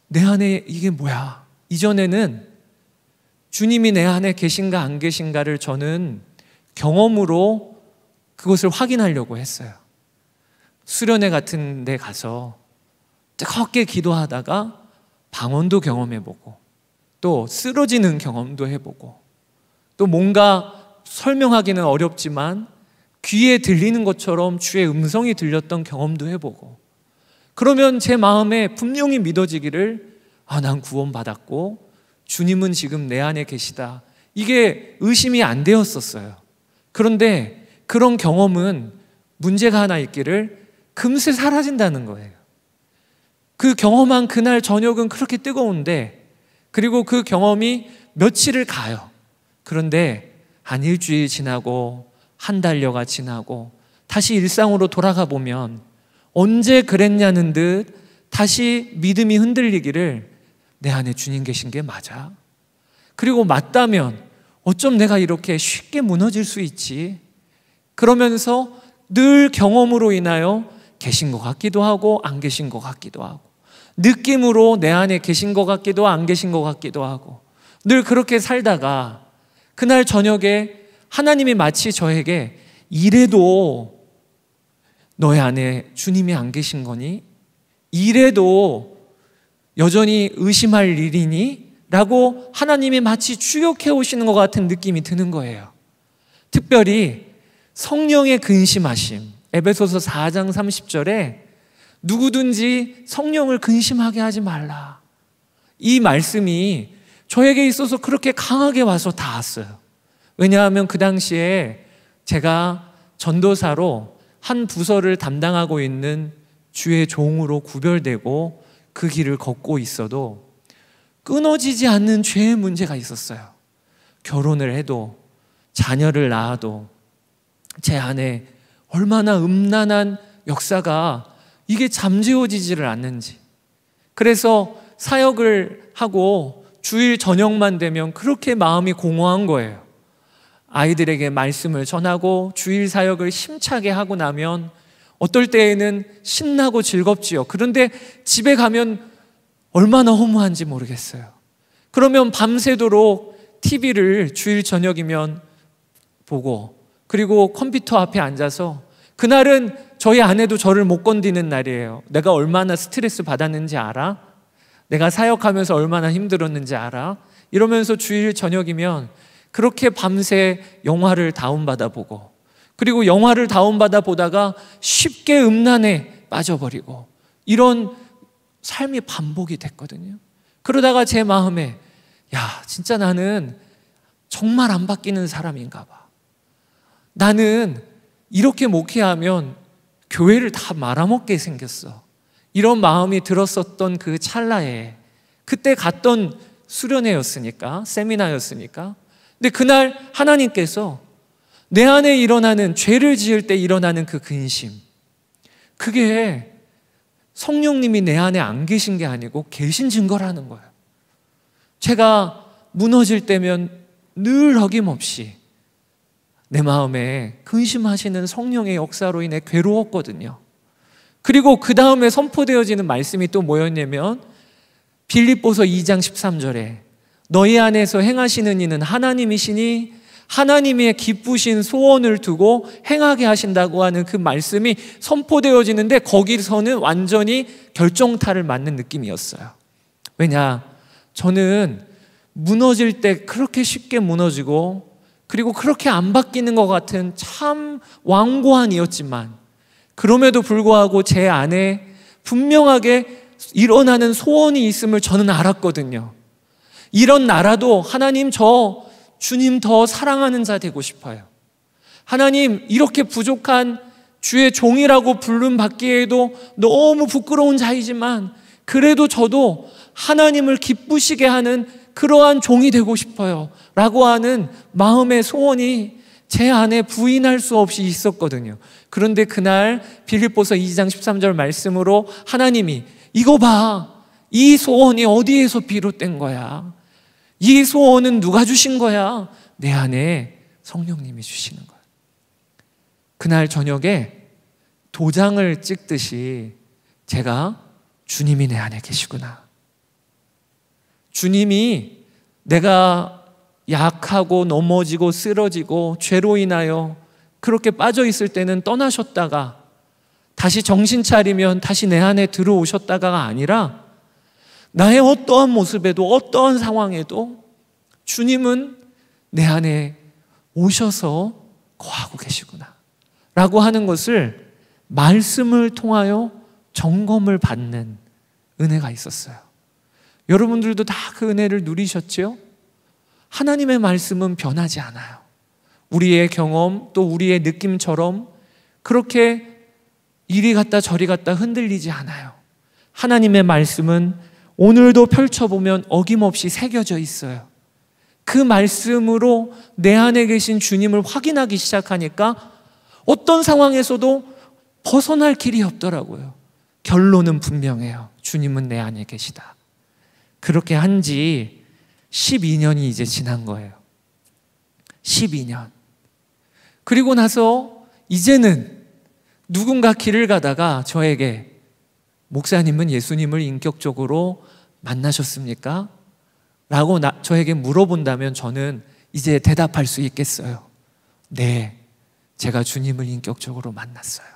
내 안에 이게 뭐야? 이전에는 주님이 내 안에 계신가 안 계신가를 저는 경험으로 그것을 확인하려고 했어요. 수련회 같은 데 가서 뜨겁게 기도하다가 방언도 경험해보고 또 쓰러지는 경험도 해보고 또 뭔가 설명하기는 어렵지만 귀에 들리는 것처럼 주의 음성이 들렸던 경험도 해보고 그러면 제 마음에 분명히 믿어지기를 난 구원받았고 주님은 지금 내 안에 계시다. 이게 의심이 안 되었었어요. 그런데 그런 경험은 문제가 하나 있기를 금세 사라진다는 거예요. 그 경험한 그날 저녁은 그렇게 뜨거운데 그리고 그 경험이 며칠을 가요. 그런데 한 일주일 지나고 한 달여가 지나고 다시 일상으로 돌아가 보면 언제 그랬냐는 듯 다시 믿음이 흔들리기를 내 안에 주님 계신 게 맞아? 그리고 맞다면 어쩜 내가 이렇게 쉽게 무너질 수 있지? 그러면서 늘 경험으로 인하여 계신 것 같기도 하고 안 계신 것 같기도 하고 느낌으로 내 안에 계신 것 같기도 안 계신 것 같기도 하고 늘 그렇게 살다가 그날 저녁에 하나님이 마치 저에게 이래도 너의 안에 주님이 안 계신 거니? 이래도 여전히 의심할 일이니? 라고 하나님이 마치 추격해 오시는 것 같은 느낌이 드는 거예요. 특별히 성령의 근심하심, 에베소서 4장 30절에 누구든지 성령을 근심하게 하지 말라. 이 말씀이 저에게 있어서 그렇게 강하게 와서 닿았어요. 왜냐하면 그 당시에 제가 전도사로 한 부서를 담당하고 있는 주의 종으로 구별되고 그 길을 걷고 있어도 끊어지지 않는 죄의 문제가 있었어요. 결혼을 해도 자녀를 낳아도 제 안에 얼마나 음란한 역사가 이게 잠재워지지를 않는지. 그래서 사역을 하고 주일 저녁만 되면 그렇게 마음이 공허한 거예요. 아이들에게 말씀을 전하고 주일 사역을 힘차게 하고 나면 어떨 때에는 신나고 즐겁지요. 그런데 집에 가면 얼마나 허무한지 모르겠어요. 그러면 밤새도록 TV를 주일 저녁이면 보고 그리고 컴퓨터 앞에 앉아서 그날은 저희 아내도 저를 못 건드리는 날이에요. 내가 얼마나 스트레스 받았는지 알아? 내가 사역하면서 얼마나 힘들었는지 알아? 이러면서 주일 저녁이면 그렇게 밤새 영화를 다운받아 보고 그리고 영화를 다운받아 보다가 쉽게 음란에 빠져버리고 이런 삶이 반복이 됐거든요. 그러다가 제 마음에 진짜 나는 정말 안 바뀌는 사람인가 봐. 나는 이렇게 목회하면 교회를 다 말아먹게 생겼어. 이런 마음이 들었었던 그 찰나에 그때 갔던 수련회였으니까, 세미나였으니까. 근데 그날 하나님께서 내 안에 일어나는 죄를 지을 때 일어나는 그 근심, 그게 성령님이 내 안에 안 계신 게 아니고 계신 증거라는 거예요. 제가 무너질 때면 늘 어김없이 내 마음에 근심하시는 성령의 역사로 인해 괴로웠거든요. 그리고 그 다음에 선포되어지는 말씀이 또 뭐였냐면 빌립보서 2장 13절에 너희 안에서 행하시는 이는 하나님이시니 하나님의 기쁘신 소원을 두고 행하게 하신다고 하는 그 말씀이 선포되어지는데 거기서는 완전히 결정타를 맞는 느낌이었어요. 왜냐? 저는 무너질 때 그렇게 쉽게 무너지고 그리고 그렇게 안 바뀌는 것 같은 참 완고한 이였지만 그럼에도 불구하고 제 안에 분명하게 일어나는 소원이 있음을 저는 알았거든요. 이런 나라도 하나님 저 주님 더 사랑하는 자 되고 싶어요. 하나님 이렇게 부족한 주의 종이라고 부름 받기에도 너무 부끄러운 자이지만 그래도 저도 하나님을 기쁘시게 하는 그러한 종이 되고 싶어요 라고 하는 마음의 소원이 제 안에 부인할 수 없이 있었거든요. 그런데 그날 빌립보서 2장 13절 말씀으로 하나님이 이거 봐, 이 소원이 어디에서 비롯된 거야? 이 소원은 누가 주신 거야? 내 안에 성령님이 주시는 거야. 그날 저녁에 도장을 찍듯이 제가 주님이 내 안에 계시구나. 주님이 내가 약하고 넘어지고 쓰러지고 죄로 인하여 그렇게 빠져 있을 때는 떠나셨다가 다시 정신 차리면 다시 내 안에 들어오셨다가 아니라 나의 어떠한 모습에도 어떠한 상황에도 주님은 내 안에 오셔서 거하고 계시구나 라고 하는 것을 말씀을 통하여 점검을 받는 은혜가 있었어요. 여러분들도 다 그 은혜를 누리셨죠? 하나님의 말씀은 변하지 않아요. 우리의 경험 또 우리의 느낌처럼 그렇게 이리 갔다 저리 갔다 흔들리지 않아요. 하나님의 말씀은 오늘도 펼쳐보면 어김없이 새겨져 있어요. 그 말씀으로 내 안에 계신 주님을 확인하기 시작하니까 어떤 상황에서도 벗어날 길이 없더라고요. 결론은 분명해요. 주님은 내 안에 계시다. 그렇게 한 지 12년이 이제 지난 거예요. 12년. 그리고 나서 이제는 누군가 길을 가다가 저에게 목사님은 예수님을 인격적으로 만나셨습니까? 라고 저에게 물어본다면 저는 이제 대답할 수 있겠어요. 네, 제가 주님을 인격적으로 만났어요.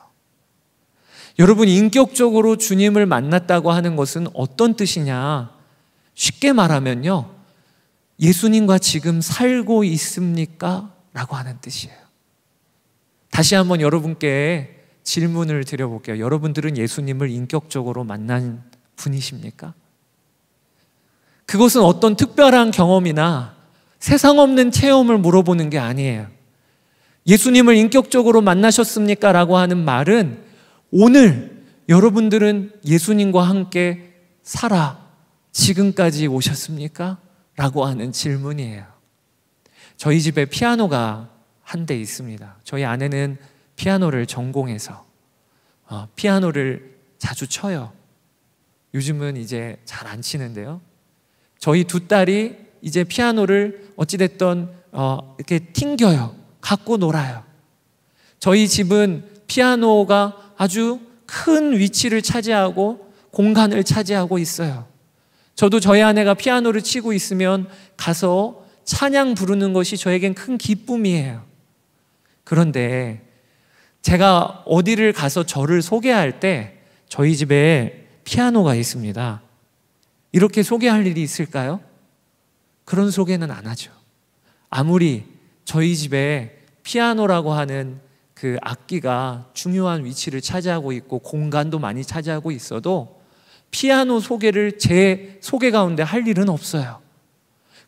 여러분, 인격적으로 주님을 만났다고 하는 것은 어떤 뜻이냐? 쉽게 말하면요, 예수님과 지금 살고 있습니까? 라고 하는 뜻이에요. 다시 한번 여러분께 질문을 드려볼게요. 여러분들은 예수님을 인격적으로 만난 분이십니까? 그것은 어떤 특별한 경험이나 세상 없는 체험을 물어보는 게 아니에요. 예수님을 인격적으로 만나셨습니까? 라고 하는 말은 오늘 여러분들은 예수님과 함께 살아 지금까지 오셨습니까? 라고 하는 질문이에요. 저희 집에 피아노가 한 대 있습니다. 저희 아내는 피아노를 전공해서 피아노를 자주 쳐요. 요즘은 이제 잘 안 치는데요. 저희 두 딸이 이제 피아노를 어찌됐든 이렇게 튕겨요. 갖고 놀아요. 저희 집은 피아노가 아주 큰 위치를 차지하고 공간을 차지하고 있어요. 저도 저희 아내가 피아노를 치고 있으면 가서 찬양 부르는 것이 저에겐 큰 기쁨이에요. 그런데 제가 어디를 가서 저를 소개할 때 저희 집에 피아노가 있습니다. 이렇게 소개할 일이 있을까요? 그런 소개는 안 하죠. 아무리 저희 집에 피아노라고 하는 그 악기가 중요한 위치를 차지하고 있고 공간도 많이 차지하고 있어도 피아노 소개를 제 소개 가운데 할 일은 없어요.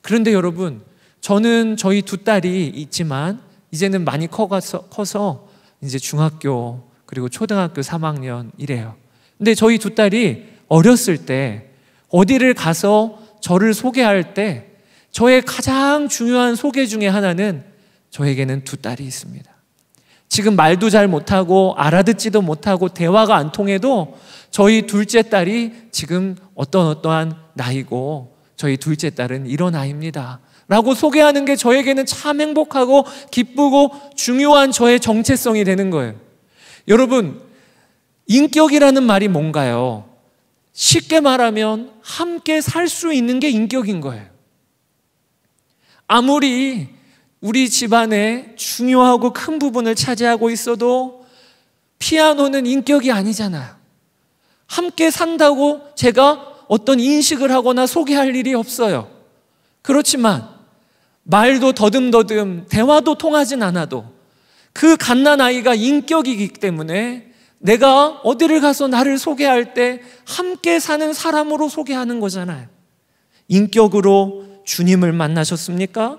그런데 여러분, 저는 저희 두 딸이 있지만 이제는 많이 커서 이제 중학교 그리고 초등학교 3학년 이래요. 근데 저희 두 딸이 어렸을 때 어디를 가서 저를 소개할 때 저의 가장 중요한 소개 중에 하나는 저에게는 두 딸이 있습니다. 지금 말도 잘 못하고 알아듣지도 못하고 대화가 안 통해도 저희 둘째 딸이 지금 어떠한 나이고 저희 둘째 딸은 이런 아이입니다 라고 소개하는 게 저에게는 참 행복하고 기쁘고 중요한 저의 정체성이 되는 거예요. 여러분, 인격이라는 말이 뭔가요? 쉽게 말하면 함께 살 수 있는 게 인격인 거예요. 아무리 우리 집안에 중요하고 큰 부분을 차지하고 있어도 피아노는 인격이 아니잖아요. 함께 산다고 제가 어떤 인식을 하거나 소개할 일이 없어요. 그렇지만 말도 더듬더듬 대화도 통하진 않아도 그 갓난아이가 인격이기 때문에 내가 어디를 가서 나를 소개할 때 함께 사는 사람으로 소개하는 거잖아요. 인격으로 주님을 만나셨습니까?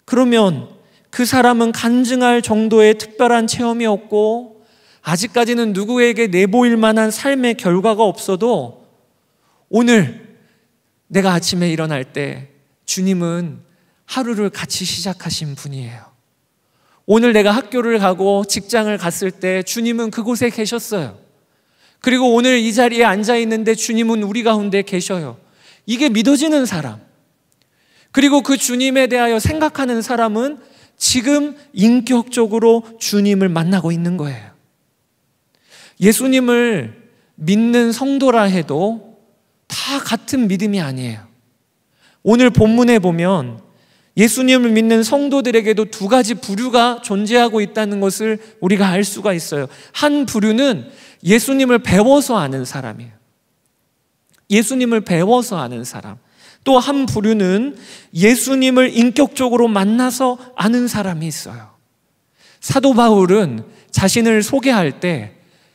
그러면 그 사람은 간증할 정도의 특별한 체험이 없고 아직까지는 누구에게 내보일 만한 삶의 결과가 없어도 오늘 내가 아침에 일어날 때 주님은 하루를 같이 시작하신 분이에요. 오늘 내가 학교를 가고 직장을 갔을 때 주님은 그곳에 계셨어요. 그리고 오늘 이 자리에 앉아 있는데 주님은 우리 가운데 계셔요. 이게 믿어지는 사람, 그리고 그 주님에 대하여 생각하는 사람은 지금 인격적으로 주님을 만나고 있는 거예요. 예수님을 믿는 성도라 해도 다 같은 믿음이 아니에요. 오늘 본문에 보면 예수님을 믿는 성도들에게도 두 가지 부류가 존재하고 있다는 것을 우리가 알 수가 있어요. 한 부류는 예수님을 배워서 아는 사람이에요. 예수님을 배워서 아는 사람. 또 한 부류는 예수님을 인격적으로 만나서 아는 사람이 있어요. 사도 바울은 자신을 소개할 때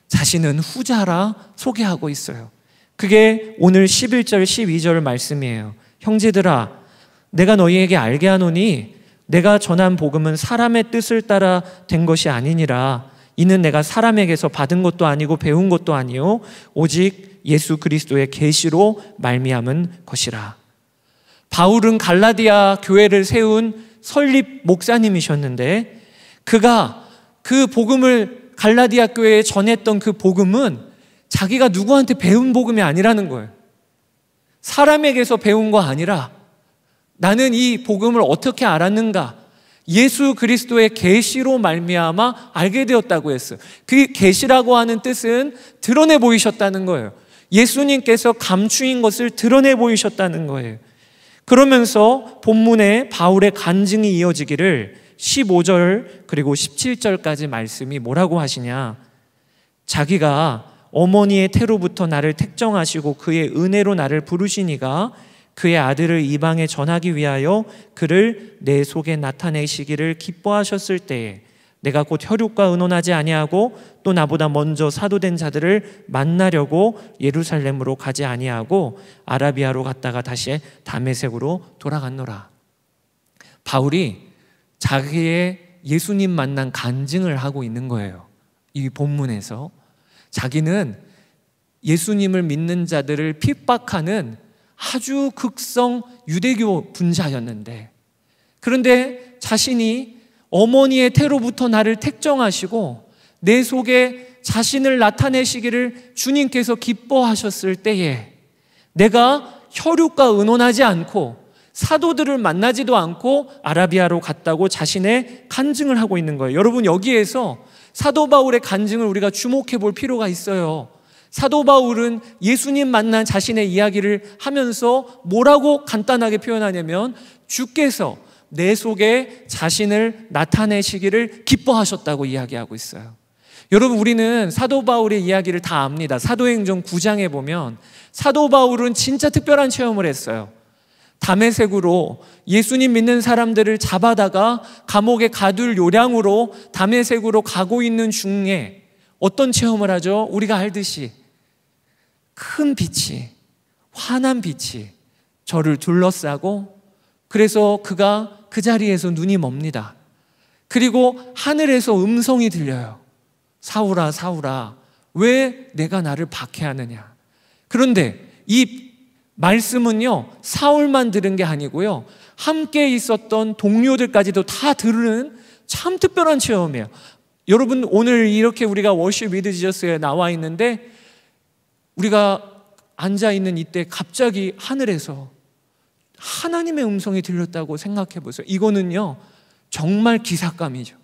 자신은 후자라 소개하고 있어요. 그게 오늘 11절 12절 말씀이에요. 형제들아, 내가 너희에게 알게 하노니 내가 전한 복음은 사람의 뜻을 따라 된 것이 아니니라. 이는 내가 사람에게서 받은 것도 아니고 배운 것도 아니요 오직 예수 그리스도의 계시로 말미암은 것이라. 바울은 갈라디아 교회를 세운 설립 목사님이셨는데 그가 그 복음을 갈라디아 교회에 전했던 그 복음은 자기가 누구한테 배운 복음이 아니라는 거예요. 사람에게서 배운 거 아니라 나는 이 복음을 어떻게 알았는가? 예수 그리스도의 계시로 말미암아 알게 되었다고 했어요. 그 계시라고 하는 뜻은 드러내 보이셨다는 거예요. 예수님께서 감추인 것을 드러내 보이셨다는 거예요. 그러면서 본문에 바울의 간증이 이어지기를 15절 그리고 17절까지 말씀이 뭐라고 하시냐? 자기가 어머니의 태로부터 나를 택정하시고 그의 은혜로 나를 부르시니가 그의 아들을 이방에 전하기 위하여 그를 내 속에 나타내시기를 기뻐하셨을 때에 내가 곧 혈육과 의논하지 아니하고 또 나보다 먼저 사도된 자들을 만나려고 예루살렘으로 가지 아니하고 아라비아로 갔다가 다시 다메섹으로 돌아갔노라. 바울이 자기의 예수님 만난 간증을 하고 있는 거예요. 이 본문에서 자기는 예수님을 믿는 자들을 핍박하는 아주 극성 유대교 분자였는데, 그런데 자신이 어머니의 태로부터 나를 택정하시고 내 속에 자신을 나타내시기를 주님께서 기뻐하셨을 때에 내가 혈육과 의논하지 않고 사도들을 만나지도 않고 아라비아로 갔다고 자신의 간증을 하고 있는 거예요. 여러분, 여기에서 사도 바울의 간증을 우리가 주목해 볼 필요가 있어요. 사도 바울은 예수님 만난 자신의 이야기를 하면서 뭐라고 간단하게 표현하냐면 주께서 내 속에 자신을 나타내시기를 기뻐하셨다고 이야기하고 있어요. 여러분, 우리는 사도 바울의 이야기를 다 압니다. 사도행전 9장에 보면 사도 바울은 진짜 특별한 체험을 했어요. 다메섹으로 예수님 믿는 사람들을 잡아다가 감옥에 가둘 요량으로 다메섹으로 가고 있는 중에 어떤 체험을 하죠? 우리가 알듯이 큰 빛이, 환한 빛이 저를 둘러싸고, 그래서 그가 그 자리에서 눈이 멉니다. 그리고 하늘에서 음성이 들려요. 사울아, 사울아, 왜 내가 나를 박해하느냐? 그런데 이 말씀은요, 사울만 들은 게 아니고요, 함께 있었던 동료들까지도 다 들은 참 특별한 체험이에요. 여러분, 오늘 이렇게 우리가 워십 위드 지저스에 나와 있는데 우리가 앉아 있는 이때 갑자기 하늘에서 하나님의 음성이 들렸다고 생각해 보세요. 이거는요 정말 기삭감이죠.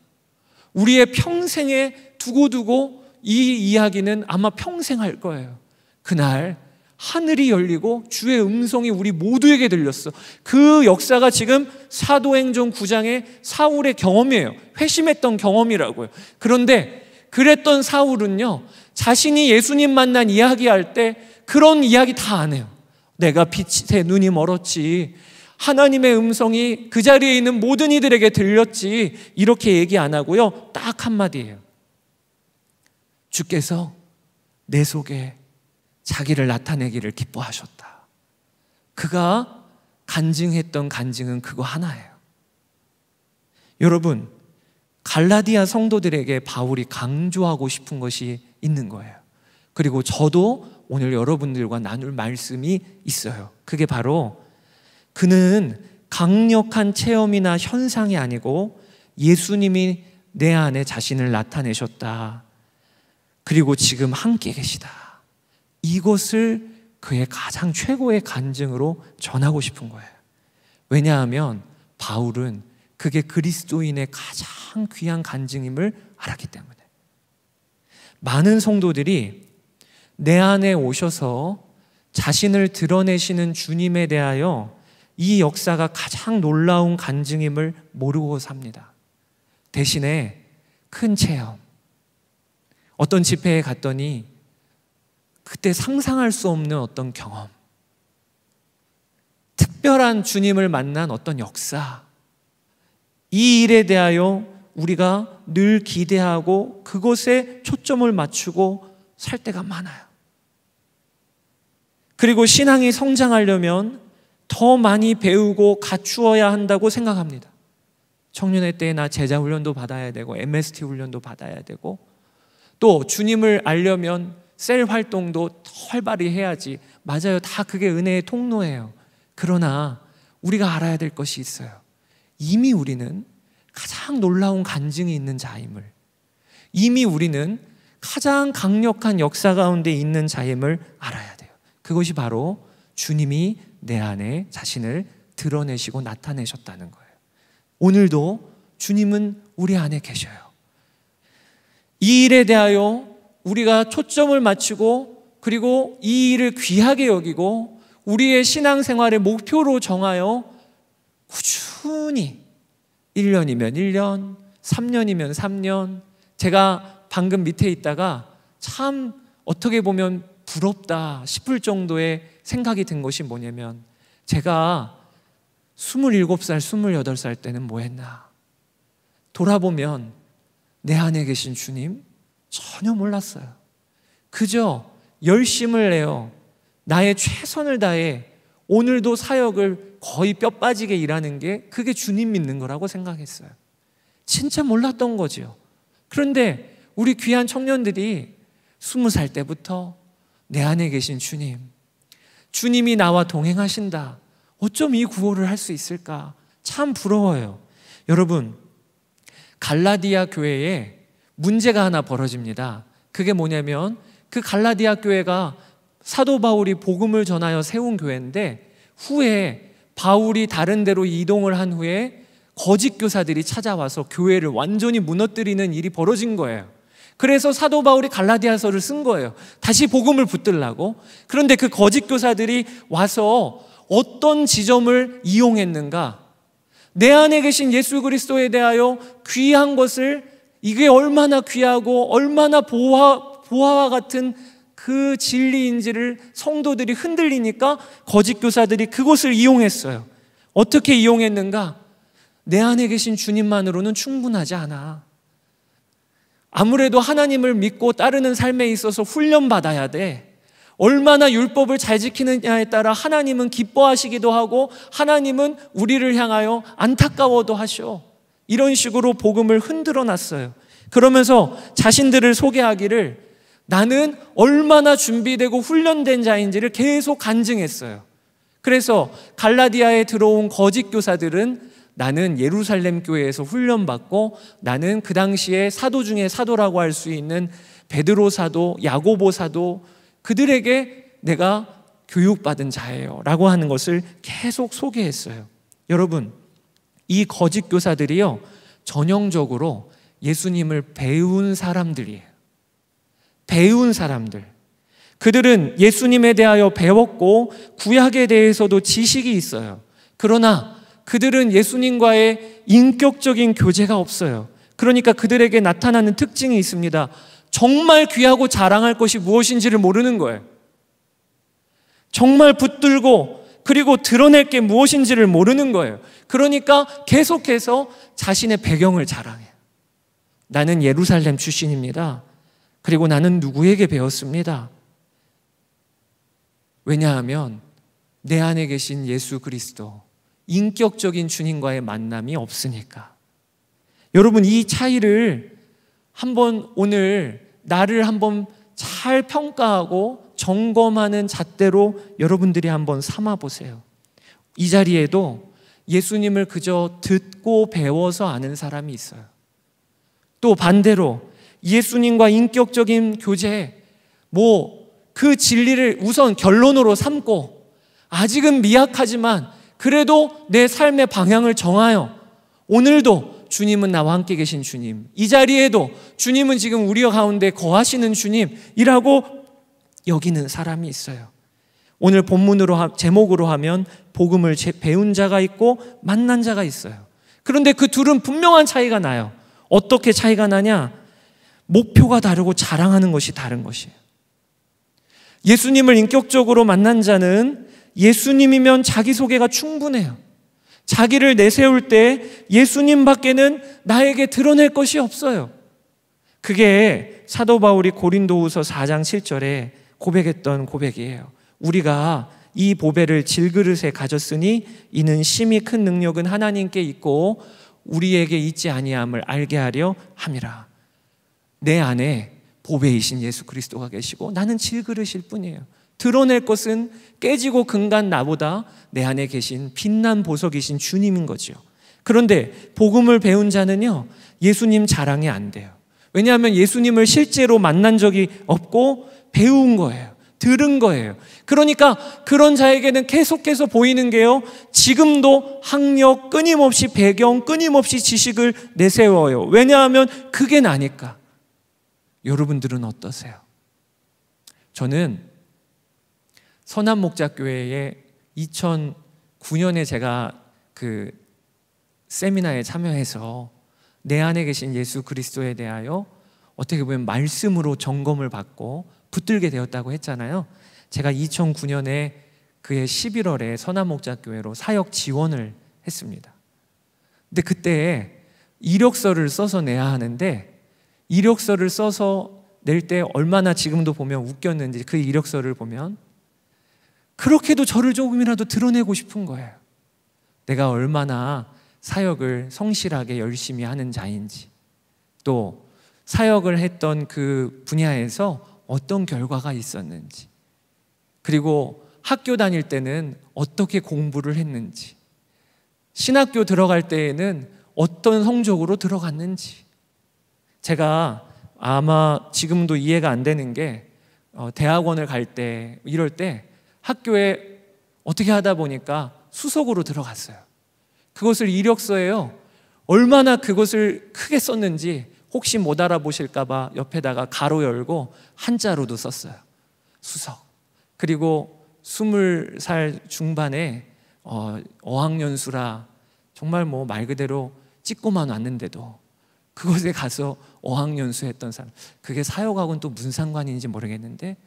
우리의 평생에 두고두고 이 이야기는 아마 평생 할 거예요. 그날 하늘이 열리고 주의 음성이 우리 모두에게 들렸어. 그 역사가 지금 사도행전 9장의 사울의 경험이에요. 회심했던 경험이라고요. 그런데 그랬던 사울은요 자신이 예수님 만난 이야기할 때 그런 이야기 다 안 해요. 내가 빛에 눈이 멀었지, 하나님의 음성이 그 자리에 있는 모든 이들에게 들렸지, 이렇게 얘기 안 하고요 딱 한마디예요. 주께서 내 속에 자기를 나타내기를 기뻐하셨다. 그가 간증했던 간증은 그거 하나예요. 여러분, 갈라디아 성도들에게 바울이 강조하고 싶은 것이 있는 거예요. 그리고 저도 오늘 여러분들과 나눌 말씀이 있어요. 그게 바로 그는 강력한 체험이나 현상이 아니고 예수님이 내 안에 자신을 나타내셨다. 그리고 지금 함께 계시다. 이것을 그의 가장 최고의 간증으로 전하고 싶은 거예요. 왜냐하면 바울은 그게 그리스도인의 가장 귀한 간증임을 알았기 때문에. 많은 성도들이 내 안에 오셔서 자신을 드러내시는 주님에 대하여 이 역사가 가장 놀라운 간증임을 모르고 삽니다. 대신에 큰 체험, 어떤 집회에 갔더니 그때 상상할 수 없는 어떤 경험, 특별한 주님을 만난 어떤 역사, 이 일에 대하여 우리가 늘 기대하고 그것에 초점을 맞추고 살 때가 많아요. 그리고 신앙이 성장하려면 더 많이 배우고 갖추어야 한다고 생각합니다. 청년회 때 나 제자 훈련도 받아야 되고 MST 훈련도 받아야 되고 또 주님을 알려면 셀 활동도 더 활발히 해야지. 맞아요. 다 그게 은혜의 통로예요. 그러나 우리가 알아야 될 것이 있어요. 이미 우리는 가장 놀라운 간증이 있는 자임을, 이미 우리는 가장 강력한 역사 가운데 있는 자임을 알아야 돼요. 그것이 바로 주님이 내 안에 자신을 드러내시고 나타내셨다는 거예요. 오늘도 주님은 우리 안에 계셔요. 이 일에 대하여 우리가 초점을 맞추고 그리고 이 일을 귀하게 여기고 우리의 신앙생활의 목표로 정하여 꾸준히 1년이면 1년, 3년이면 3년, 제가 방금 밑에 있다가 참 어떻게 보면 부럽다 싶을 정도의 생각이 든 것이 뭐냐면 제가 27살, 28살 때는 뭐 했나? 돌아보면 내 안에 계신 주님 전혀 몰랐어요. 그저 열심을 내어 나의 최선을 다해 오늘도 사역을 거의 뼈 빠지게 일하는 게 그게 주님 믿는 거라고 생각했어요. 진짜 몰랐던 거죠. 그런데 우리 귀한 청년들이 20살 때부터 내 안에 계신 주님, 주님이 나와 동행하신다. 어쩜 이 구호를 할 수 있을까? 참 부러워요. 여러분, 갈라디아 교회에 문제가 하나 벌어집니다. 그게 뭐냐면 그 갈라디아 교회가 사도 바울이 복음을 전하여 세운 교회인데 후에 바울이 다른 데로 이동을 한 후에 거짓 교사들이 찾아와서 교회를 완전히 무너뜨리는 일이 벌어진 거예요. 그래서 사도 바울이 갈라디아서를 쓴 거예요. 다시 복음을 붙들라고. 그런데 그 거짓 교사들이 와서 어떤 지점을 이용했는가? 내 안에 계신 예수 그리스도에 대하여 귀한 것을, 이게 얼마나 귀하고 얼마나 보화와 같은 그 진리인지를 성도들이 흔들리니까 거짓 교사들이 그것을 이용했어요. 어떻게 이용했는가? 내 안에 계신 주님만으로는 충분하지 않아. 아무래도 하나님을 믿고 따르는 삶에 있어서 훈련받아야 돼. 얼마나 율법을 잘 지키느냐에 따라 하나님은 기뻐하시기도 하고 하나님은 우리를 향하여 안타까워도 하셔. 이런 식으로 복음을 흔들어 놨어요. 그러면서 자신들을 소개하기를 나는 얼마나 준비되고 훈련된 자인지를 계속 간증했어요. 그래서 갈라디아에 들어온 거짓 교사들은 나는 예루살렘 교회에서 훈련받고 나는 그 당시에 사도 중에 사도라고 할 수 있는 베드로 사도, 야고보 사도, 그들에게 내가 교육받은 자예요 라고 하는 것을 계속 소개했어요. 여러분, 이 거짓 교사들이요, 전형적으로 예수님을 배운 사람들이에요. 배운 사람들. 그들은 예수님에 대하여 배웠고 구약에 대해서도 지식이 있어요. 그러나 그들은 예수님과의 인격적인 교제가 없어요. 그러니까 그들에게 나타나는 특징이 있습니다. 정말 귀하고 자랑할 것이 무엇인지를 모르는 거예요. 정말 붙들고 그리고 드러낼 게 무엇인지를 모르는 거예요. 그러니까 계속해서 자신의 배경을 자랑해요. 나는 예루살렘 출신입니다. 그리고 나는 누구에게 배웠습니다. 왜냐하면 내 안에 계신 예수 그리스도, 인격적인 주님과의 만남이 없으니까. 여러분, 이 차이를 한번 오늘 나를 한번 잘 평가하고 점검하는 잣대로 여러분들이 한번 삼아 보세요. 이 자리에도 예수님을 그저 듣고 배워서 아는 사람이 있어요. 또 반대로 예수님과 인격적인 교제, 그 진리를 우선 결론으로 삼고 아직은 미약하지만 그래도 내 삶의 방향을 정하여 오늘도 주님은 나와 함께 계신 주님, 이 자리에도 주님은 지금 우리 가운데 거하시는 주님이라고 여기는 사람이 있어요. 오늘 본문으로 제목으로 하면 복음을 배운 자가 있고 만난 자가 있어요. 그런데 그 둘은 분명한 차이가 나요. 어떻게 차이가 나냐? 목표가 다르고 자랑하는 것이 다른 것이에요. 예수님을 인격적으로 만난 자는 예수님이면 자기소개가 충분해요. 자기를 내세울 때 예수님 밖에는 나에게 드러낼 것이 없어요. 그게 사도 바울이 고린도후서 4장 7절에 고백했던 고백이에요. 우리가 이 보배를 질그릇에 가졌으니 이는 심히 큰 능력은 하나님께 있고 우리에게 있지 아니함을 알게 하려 함이라. 내 안에 보배이신 예수 그리스도가 계시고 나는 질그릇일 뿐이에요. 드러낼 것은 깨지고 금간 나보다 내 안에 계신 빛난 보석이신 주님인 거죠. 그런데 복음을 배운 자는요, 예수님 자랑이 안 돼요. 왜냐하면 예수님을 실제로 만난 적이 없고 배운 거예요. 들은 거예요. 그러니까 그런 자에게는 계속해서 보이는 게요, 지금도 학력 끊임없이 배경 끊임없이 지식을 내세워요. 왜냐하면 그게 나니까. 여러분들은 어떠세요? 저는 선한목자교회에 2009년에 제가 그 세미나에 참여해서 내 안에 계신 예수 그리스도에 대하여 어떻게 보면 말씀으로 점검을 받고 붙들게 되었다고 했잖아요. 제가 2009년에 그해 11월에 선한목자교회로 사역 지원을 했습니다. 근데 그때 이력서를 써서 내야 하는데 이력서를 써서 낼 때 얼마나 지금도 보면 웃겼는지, 그 이력서를 보면 그렇게도 저를 조금이라도 드러내고 싶은 거예요. 내가 얼마나 사역을 성실하게 열심히 하는 자인지, 또 사역을 했던 그 분야에서 어떤 결과가 있었는지, 그리고 학교 다닐 때는 어떻게 공부를 했는지, 신학교 들어갈 때에는 어떤 성적으로 들어갔는지. 제가 아마 지금도 이해가 안 되는 게 대학원을 갈 때 이럴 때 학교에 어떻게 하다 보니까 수석으로 들어갔어요. 그것을 이력서에요, 얼마나 그것을 크게 썼는지 혹시 못 알아보실까 봐 옆에다가 가로 열고 한자로도 썼어요. 수석. 그리고 20살 중반에 어학연수라 정말 뭐 말 그대로 찍고만 왔는데도 그곳에 가서 어학연수했던 사람, 그게 사역하고는 또 무슨 상관인지 모르겠는데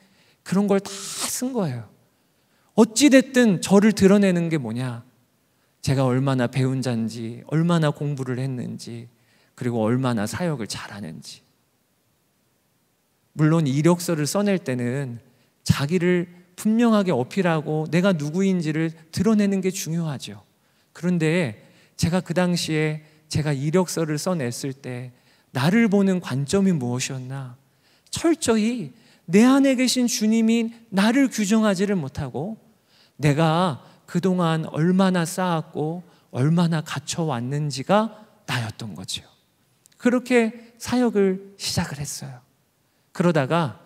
그런 걸 다 쓴 거예요. 어찌됐든 저를 드러내는 게 뭐냐, 제가 얼마나 배운 자인지, 얼마나 공부를 했는지, 그리고 얼마나 사역을 잘하는지. 물론 이력서를 써낼 때는 자기를 분명하게 어필하고 내가 누구인지를 드러내는 게 중요하죠. 그런데 제가 그 당시에 제가 이력서를 써냈을 때 나를 보는 관점이 무엇이었나? 철저히 내 안에 계신 주님이 나를 규정하지를 못하고 내가 그동안 얼마나 쌓았고 얼마나 갇혀왔는지가 나였던 거죠. 그렇게 사역을 시작을 했어요. 그러다가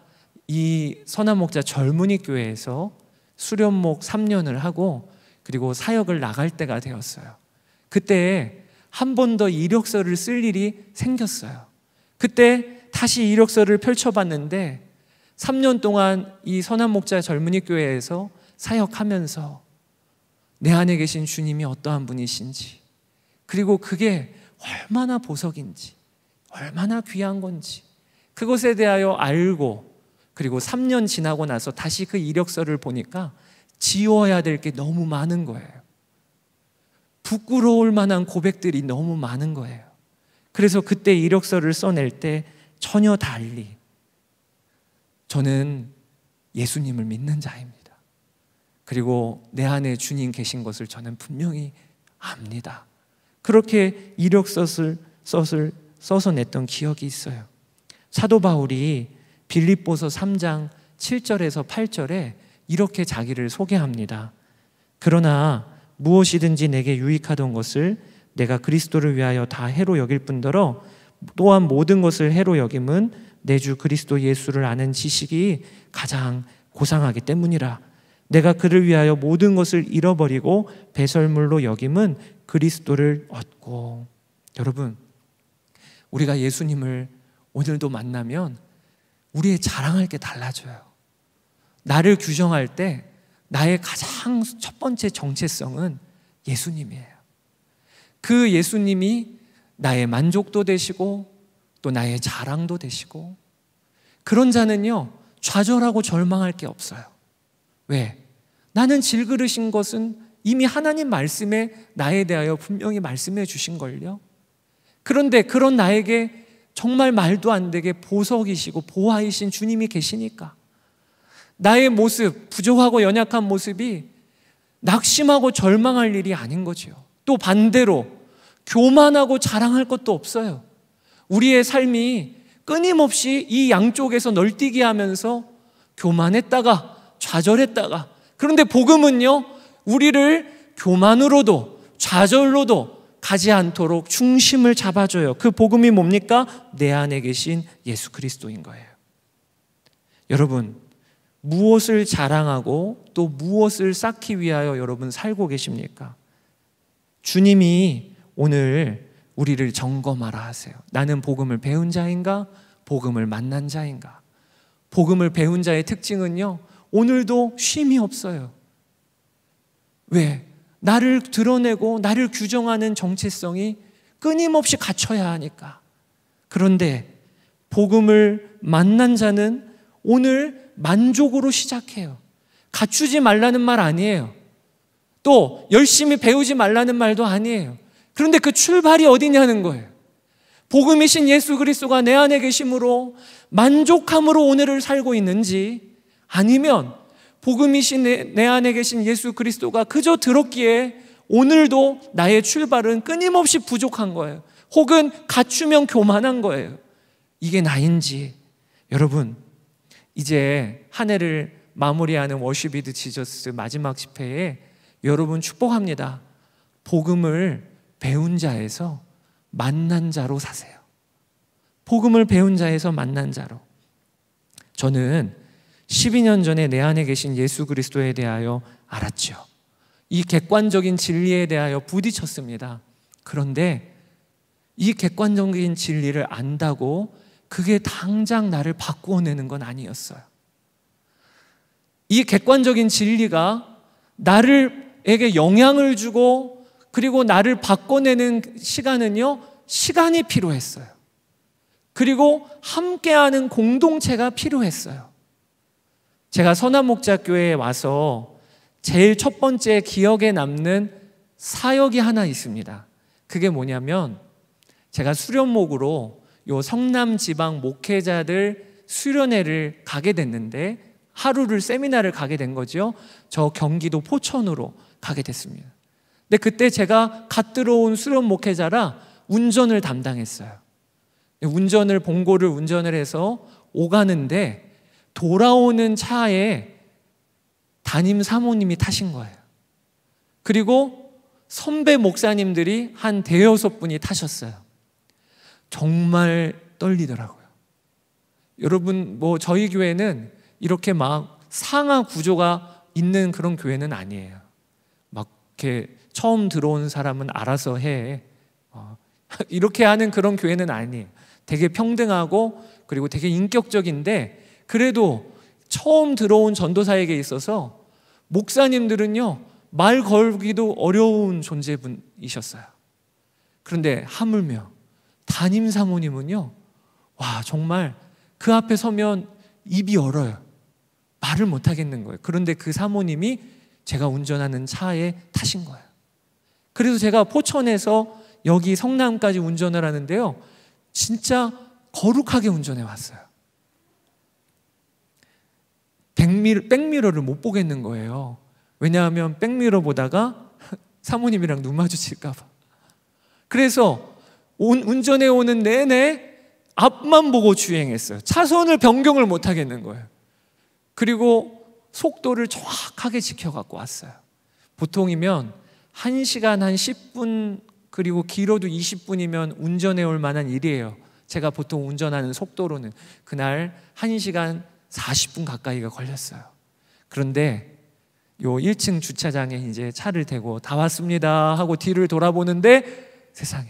이 선한 목자 젊은이 교회에서 수련목 3년을 하고 그리고 사역을 나갈 때가 되었어요. 그때 한 번 더 이력서를 쓸 일이 생겼어요. 그때 다시 이력서를 펼쳐봤는데 3년 동안 이 선한 목자 젊은이 교회에서 사역하면서 내 안에 계신 주님이 어떠한 분이신지, 그리고 그게 얼마나 보석인지, 얼마나 귀한 건지 그것에 대하여 알고, 그리고 3년 지나고 나서 다시 그 이력서를 보니까 지워야 될 게 너무 많은 거예요. 부끄러울 만한 고백들이 너무 많은 거예요. 그래서 그때 이력서를 써낼 때 전혀 달리 저는 예수님을 믿는 자입니다. 그리고 내 안에 주님 계신 것을 저는 분명히 압니다. 그렇게 이력서를 써서 냈던 기억이 있어요. 사도 바울이 빌립보서 3장 7절에서 8절에 이렇게 자기를 소개합니다. 그러나 무엇이든지 내게 유익하던 것을 내가 그리스도를 위하여 다 해로 여길 뿐더러 또한 모든 것을 해로 여김은 내 주 그리스도 예수를 아는 지식이 가장 고상하기 때문이라. 내가 그를 위하여 모든 것을 잃어버리고 배설물로 여김은 그리스도를 얻고. 여러분, 우리가 예수님을 오늘도 만나면 우리의 자랑할 게 달라져요. 나를 규정할 때 나의 가장 첫 번째 정체성은 예수님이에요. 그 예수님이 나의 만족도 되시고 또 나의 자랑도 되시고, 그런 자는요 좌절하고 절망할 게 없어요. 왜? 나는 질그릇인 것은 이미 하나님 말씀에 나에 대하여 분명히 말씀해 주신 걸요. 그런데 그런 나에게 정말 말도 안 되게 보석이시고 보화이신 주님이 계시니까 나의 모습, 부족하고 연약한 모습이 낙심하고 절망할 일이 아닌 거죠. 또 반대로 교만하고 자랑할 것도 없어요. 우리의 삶이 끊임없이 이 양쪽에서 널뛰게 하면서 교만했다가 좌절했다가, 그런데 복음은요 우리를 교만으로도 좌절로도 가지 않도록 중심을 잡아줘요. 그 복음이 뭡니까? 내 안에 계신 예수 그리스도인 거예요. 여러분, 무엇을 자랑하고 또 무엇을 쌓기 위하여 여러분 살고 계십니까? 주님이 오늘 우리를 점검하라 하세요. 나는 복음을 배운 자인가? 복음을 만난 자인가? 복음을 배운 자의 특징은요 오늘도 쉼이 없어요. 왜? 나를 드러내고 나를 규정하는 정체성이 끊임없이 갖춰야 하니까. 그런데 복음을 만난 자는 오늘 만족으로 시작해요. 갖추지 말라는 말 아니에요. 또 열심히 배우지 말라는 말도 아니에요. 그런데 그 출발이 어디냐는 거예요. 복음이신 예수 그리스도가 내 안에 계심으로 만족함으로 오늘을 살고 있는지, 아니면 복음이신 내 안에 계신 예수 그리스도가 그저 들었기에 오늘도 나의 출발은 끊임없이 부족한 거예요. 혹은 갖추면 교만한 거예요. 이게 나인지. 여러분, 이제 한 해를 마무리하는 워십 위드 지저스 마지막 집회에 여러분 축복합니다. 복음을 배운 자에서 만난 자로 사세요. 복음을 배운 자에서 만난 자로. 저는 12년 전에 내 안에 계신 예수 그리스도에 대하여 알았죠. 이 객관적인 진리에 대하여 부딪혔습니다. 그런데 이 객관적인 진리를 안다고 그게 당장 나를 바꾸어내는 건 아니었어요. 이 객관적인 진리가 나에게 영향을 주고 그리고 나를 바꿔내는 시간은요 시간이 필요했어요. 그리고 함께하는 공동체가 필요했어요. 제가 선한목자교회에 와서 제일 첫 번째 기억에 남는 사역이 하나 있습니다. 그게 뭐냐면, 제가 수련목으로 요 성남 지방 목회자들 수련회를 가게 됐는데, 하루를 세미나를 가게 된 거죠. 저 경기도 포천으로 가게 됐습니다. 근데 그때 제가 갓 들어온 수련 목회자라 운전을 담당했어요. 운전을 봉고를 운전을 해서 오가는데 돌아오는 차에 담임 사모님이 타신 거예요. 그리고 선배 목사님들이 한 5-6분이 타셨어요. 정말 떨리더라고요. 여러분, 저희 교회는 이렇게 막 상하 구조가 있는 그런 교회는 아니에요. 막 이렇게 처음 들어온 사람은 알아서 해. 이렇게 하는 그런 교회는 아니에요. 되게 평등하고 그리고 되게 인격적인데, 그래도 처음 들어온 전도사에게 있어서 목사님들은요, 말 걸기도 어려운 존재분이셨어요. 그런데 하물며 담임 사모님은요, 와, 정말 그 앞에 서면 입이 얼어요. 말을 못 하겠는 거예요. 그런데 그 사모님이 제가 운전하는 차에 타신 거예요. 그래서 제가 포천에서 여기 성남까지 운전을 하는데요, 진짜 거룩하게 운전해 왔어요. 백미러를 못 보겠는 거예요. 왜냐하면 백미러 보다가 사모님이랑 눈 마주칠까 봐. 그래서 운전해 오는 내내 앞만 보고 주행했어요. 차선을 변경을 못 하겠는 거예요. 그리고 속도를 정확하게 지켜갖고 왔어요. 보통이면 1시간 한 10분, 그리고 길어도 20분이면 운전해 올 만한 일이에요. 제가 보통 운전하는 속도로는 그날 1시간 40분 가까이가 걸렸어요. 그런데 요 1층 주차장에 이제 차를 대고 다 왔습니다 하고 뒤를 돌아보는데 세상에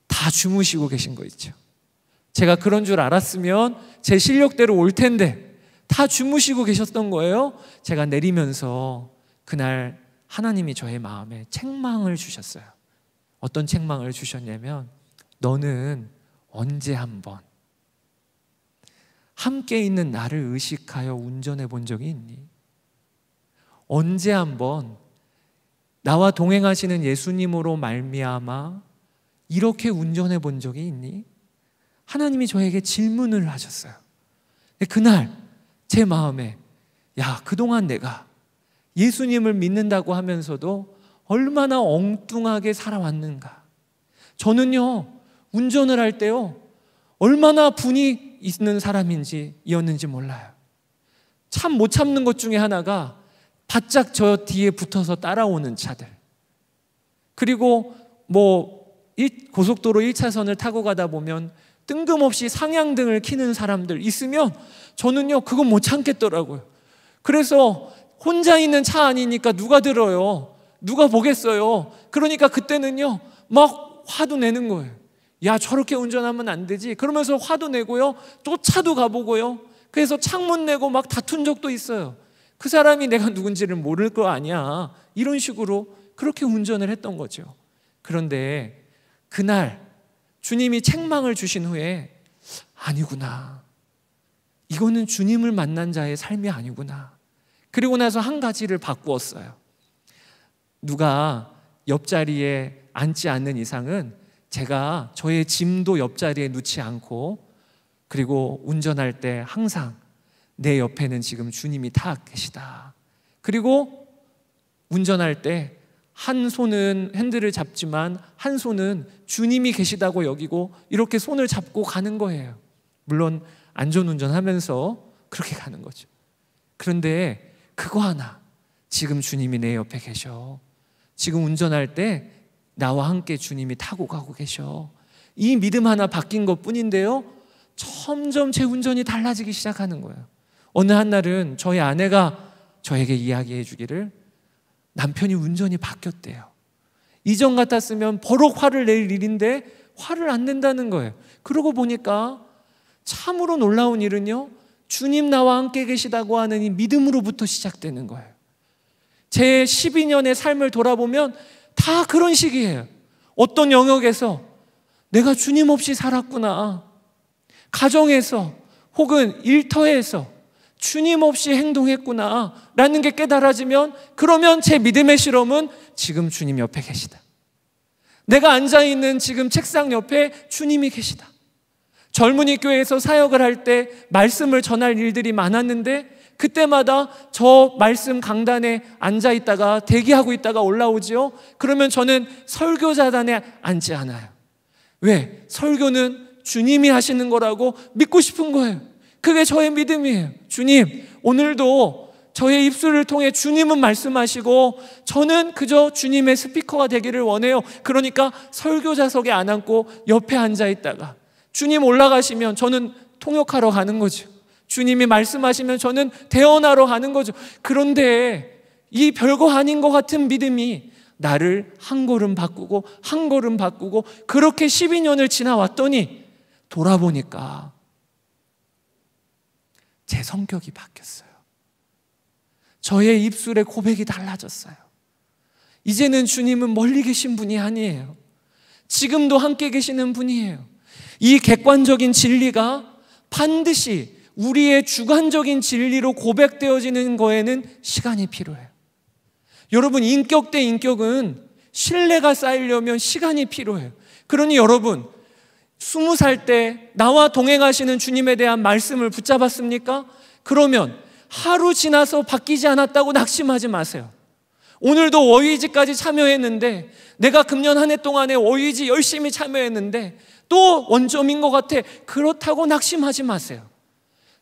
다 주무시고 계신 거 있죠. 제가 그런 줄 알았으면 제 실력대로 올 텐데 다 주무시고 계셨던 거예요. 제가 내리면서 그날 하나님이 저의 마음에 책망을 주셨어요. 어떤 책망을 주셨냐면, 너는 언제 한번 함께 있는 나를 의식하여 운전해 본 적이 있니? 언제 한번 나와 동행하시는 예수님으로 말미암아 이렇게 운전해 본 적이 있니? 하나님이 저에게 질문을 하셨어요. 그날 제 마음에, 야, 그동안 내가 예수님을 믿는다고 하면서도 얼마나 엉뚱하게 살아왔는가. 저는요, 운전을 할 때요, 얼마나 분이 있는 사람이었는지 몰라요. 참 못 참는 것 중에 하나가 바짝 저 뒤에 붙어서 따라오는 차들. 그리고 고속도로 1차선을 타고 가다 보면 뜬금없이 상향등을 켜는 사람들 있으면 저는요, 그건 못 참겠더라고요. 그래서 혼자 있는 차 아니니까 누가 들어요? 누가 보겠어요? 그러니까 그때는요, 막 화도 내는 거예요. 야, 저렇게 운전하면 안 되지. 그러면서 화도 내고요, 쫓아도 가보고요. 그래서 창문 내고 막 다툰 적도 있어요. 그 사람이 내가 누군지를 모를 거 아니야. 이런 식으로 그렇게 운전을 했던 거죠. 그런데 그날 주님이 책망을 주신 후에, 아니구나, 이거는 주님을 만난 자의 삶이 아니구나. 그리고 나서 한 가지를 바꾸었어요. 누가 옆자리에 앉지 않는 이상은 제가 저의 짐도 옆자리에 놓지 않고, 그리고 운전할 때 항상 내 옆에는 지금 주님이 타 계시다. 그리고 운전할 때 한 손은 핸들을 잡지만 한 손은 주님이 계시다고 여기고 이렇게 손을 잡고 가는 거예요. 물론 안전운전하면서 그렇게 가는 거죠. 그런데 그거 하나, 지금 주님이 내 옆에 계셔. 지금 운전할 때 나와 함께 주님이 타고 가고 계셔. 이 믿음 하나 바뀐 것 뿐인데요, 점점 제 운전이 달라지기 시작하는 거예요. 어느 한날은 저희 아내가 저에게 이야기해 주기를, 남편이 운전이 바뀌었대요. 이전 같았으면 버럭 화를 낼 일인데 화를 안 낸다는 거예요. 그러고 보니까 참으로 놀라운 일은요, 주님 나와 함께 계시다고 하는 이 믿음으로부터 시작되는 거예요. 제 12년의 삶을 돌아보면 다 그런 식이에요. 어떤 영역에서 내가 주님 없이 살았구나, 가정에서 혹은 일터에서 주님 없이 행동했구나 라는 게 깨달아지면, 그러면 제 믿음의 실험은 지금 주님 옆에 계시다. 내가 앉아있는 지금 책상 옆에 주님이 계시다. 젊은이 교회에서 사역을 할 때 말씀을 전할 일들이 많았는데, 그때마다 저 말씀 강단에 앉아있다가 대기하고 있다가 올라오지요. 그러면 저는 설교자단에 앉지 않아요. 왜? 설교는 주님이 하시는 거라고 믿고 싶은 거예요. 그게 저의 믿음이에요. 주님, 오늘도 저의 입술을 통해 주님은 말씀하시고 저는 그저 주님의 스피커가 되기를 원해요. 그러니까 설교자석에 안 앉고 옆에 앉아 있다가 주님 올라가시면 저는 통역하러 가는 거죠. 주님이 말씀하시면 저는 대언하러 가는 거죠. 그런데 이 별거 아닌 것 같은 믿음이 나를 한 걸음 바꾸고 한 걸음 바꾸고 그렇게 12년을 지나왔더니 돌아보니까 제 성격이 바뀌었어요. 저의 입술의 고백이 달라졌어요. 이제는 주님은 멀리 계신 분이 아니에요. 지금도 함께 계시는 분이에요. 이 객관적인 진리가 반드시 우리의 주관적인 진리로 고백되어지는 거에는 시간이 필요해요. 여러분, 인격 대 인격은 신뢰가 쌓이려면 시간이 필요해요. 그러니 여러분, 20살 때 나와 동행하시는 주님에 대한 말씀을 붙잡았습니까? 그러면 하루 지나서 바뀌지 않았다고 낙심하지 마세요. 오늘도 워위지까지 참여했는데 내가 금년 한 해 동안에 워위지 열심히 참여했는데 또 원점인 것 같아. 그렇다고 낙심하지 마세요.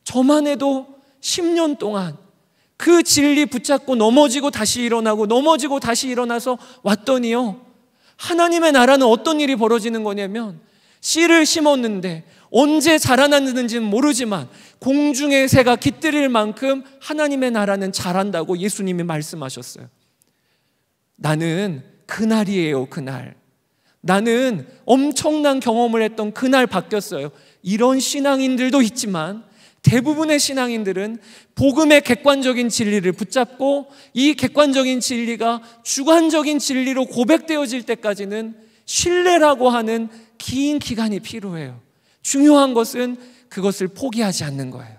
저만 해도 10년 동안 그 진리 붙잡고 넘어지고 다시 일어나고 넘어지고 다시 일어나서 왔더니요, 하나님의 나라는 어떤 일이 벌어지는 거냐면 씨를 심었는데 언제 자라났는지는 모르지만 공중의 새가 깃들일 만큼 하나님의 나라는 자란다고 예수님이 말씀하셨어요. 나는 그날이에요. 그날. 나는 엄청난 경험을 했던 그날 바뀌었어요. 이런 신앙인들도 있지만 대부분의 신앙인들은 복음의 객관적인 진리를 붙잡고 이 객관적인 진리가 주관적인 진리로 고백되어질 때까지는 신뢰라고 하는 긴 기간이 필요해요. 중요한 것은 그것을 포기하지 않는 거예요.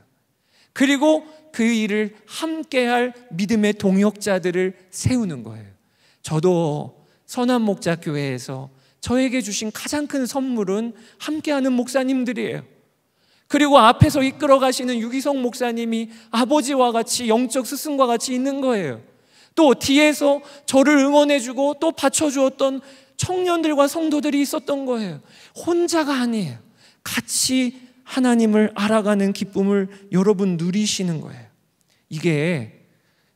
그리고 그 일을 함께할 믿음의 동역자들을 세우는 거예요. 저도 선한목자교회에서 저에게 주신 가장 큰 선물은 함께하는 목사님들이에요. 그리고 앞에서 이끌어 가시는 유기성 목사님이 아버지와 같이 영적 스승과 같이 있는 거예요. 또 뒤에서 저를 응원해주고 또 받쳐주었던 청년들과 성도들이 있었던 거예요. 혼자가 아니에요. 같이 하나님을 알아가는 기쁨을 여러분 누리시는 거예요. 이게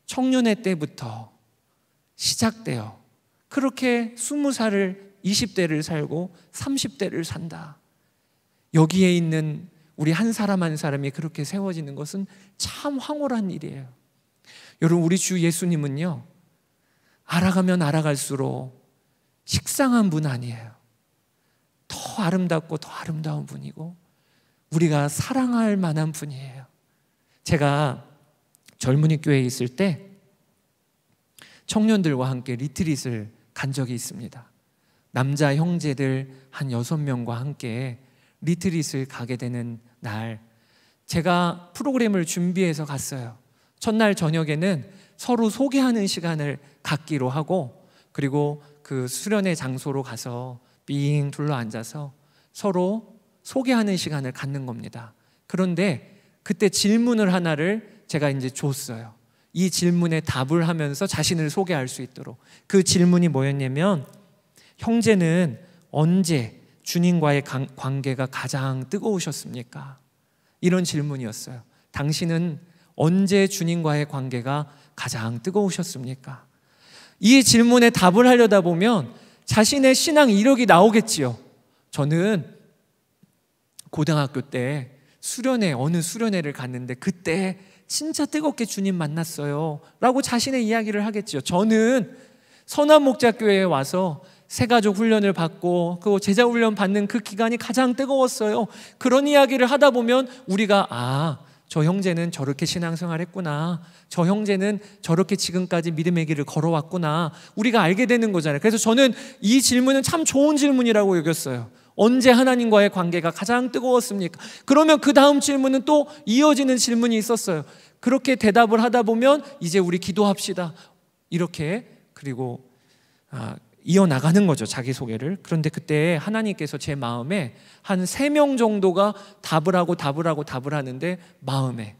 청년의 때부터 시작돼요. 그렇게 20살을 20대를 살고 30대를 산다. 여기에 있는 우리 한 사람 한 사람이 그렇게 세워지는 것은 참 황홀한 일이에요. 여러분, 우리 주 예수님은요, 알아가면 알아갈수록 식상한 분 아니에요. 더 아름답고 더 아름다운 분이고 우리가 사랑할 만한 분이에요. 제가 젊은이 교회에 있을 때 청년들과 함께 리트릿을 간 적이 있습니다. 남자 형제들 한 6명과 함께 리트릿을 가게 되는 날, 제가 프로그램을 준비해서 갔어요. 첫날 저녁에는 서로 소개하는 시간을 갖기로 하고, 그리고 그 수련회 장소로 가서 삥 둘러 앉아서 서로 소개하는 시간을 갖는 겁니다. 그런데 그때 질문을 하나를 제가 이제 줬어요. 이 질문에 답을 하면서 자신을 소개할 수 있도록. 그 질문이 뭐였냐면, 형제는 언제 주님과의 관계가 가장 뜨거우셨습니까? 이런 질문이었어요. 당신은 언제 주님과의 관계가 가장 뜨거우셨습니까? 이 질문에 답을 하려다 보면 자신의 신앙 이력이 나오겠지요. 저는 고등학교 때 수련회, 어느 수련회를 갔는데 그때 진짜 뜨겁게 주님 만났어요 라고 자신의 이야기를 하겠지요. 저는 선한목자교회에 와서 새가족 훈련을 받고 그 제자 훈련 받는 그 기간이 가장 뜨거웠어요. 그런 이야기를 하다 보면 우리가 저 형제는 저렇게 신앙생활 했구나, 저 형제는 저렇게 지금까지 믿음의 길을 걸어왔구나, 우리가 알게 되는 거잖아요. 그래서 저는 이 질문은 참 좋은 질문이라고 여겼어요. 언제 하나님과의 관계가 가장 뜨거웠습니까? 그러면 그 다음 질문은 또 이어지는 질문이 있었어요. 그렇게 대답을 하다 보면 이제 우리 기도합시다, 이렇게. 그리고 이어나가는 거죠, 자기소개를. 그런데 그때 하나님께서 제 마음에 한 3명 정도가 답을 하는데 마음에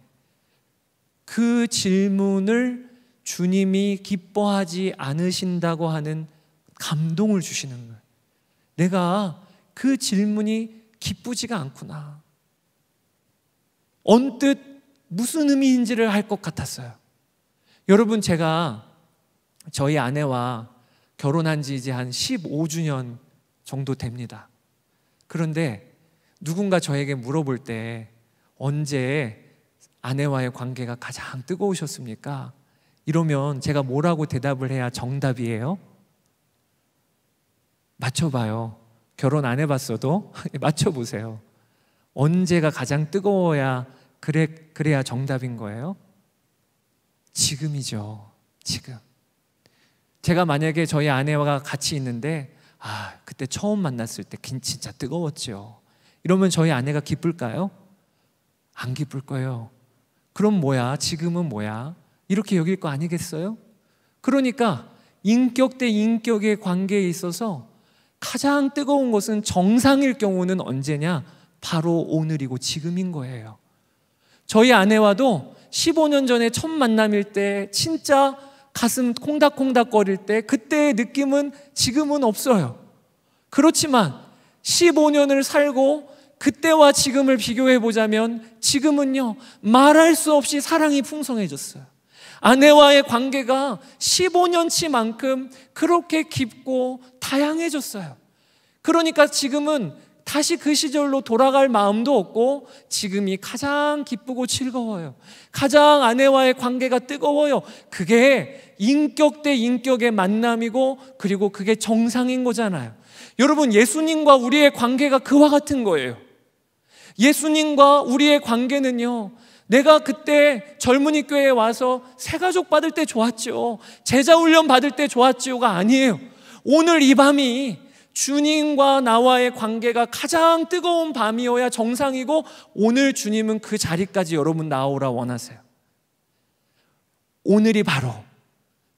그 질문을 주님이 기뻐하지 않으신다고 하는 감동을 주시는 거예요. 내가 그 질문이 기쁘지가 않구나. 언뜻 무슨 의미인지를 알 것 같았어요. 여러분, 제가 저희 아내와 결혼한 지 이제 한 15주년 정도 됩니다. 그런데 누군가 저에게 물어볼 때 언제 아내와의 관계가 가장 뜨거우셨습니까? 이러면 제가 뭐라고 대답을 해야 정답이에요? 맞춰봐요. 결혼 안 해봤어도 맞춰보세요. 언제가 가장 뜨거워야 그래야 정답인 거예요? 지금이죠. 지금. 제가 만약에 저희 아내와 같이 있는데 그때 처음 만났을 때 진짜 뜨거웠죠. 이러면 저희 아내가 기쁠까요? 안 기쁠 거예요. 그럼 뭐야? 지금은 뭐야? 이렇게 여길 거 아니겠어요? 그러니까 인격 대 인격의 관계에 있어서 가장 뜨거운 것은 정상일 경우는 언제냐? 바로 오늘이고 지금인 거예요. 저희 아내와도 15년 전에 첫 만남일 때 진짜 가슴 콩닥콩닥거릴 때 그때의 느낌은 지금은 없어요. 그렇지만 15년을 살고 그때와 지금을 비교해 보자면 지금은요, 말할 수 없이 사랑이 풍성해졌어요. 아내와의 관계가 15년치만큼 그렇게 깊고 다양해졌어요. 그러니까 지금은 다시 그 시절로 돌아갈 마음도 없고 지금이 가장 기쁘고 즐거워요. 가장 아내와의 관계가 뜨거워요. 그게 인격 대 인격의 만남이고 그리고 그게 정상인 거잖아요. 여러분, 예수님과 우리의 관계가 그와 같은 거예요. 예수님과 우리의 관계는요, 내가 그때 젊은이 교회에 와서 새가족 받을 때 좋았죠, 제자훈련 받을 때 좋았지요가 아니에요. 오늘 이 밤이 주님과 나와의 관계가 가장 뜨거운 밤이어야 정상이고 오늘 주님은 그 자리까지 여러분 나오라 원하세요. 오늘이 바로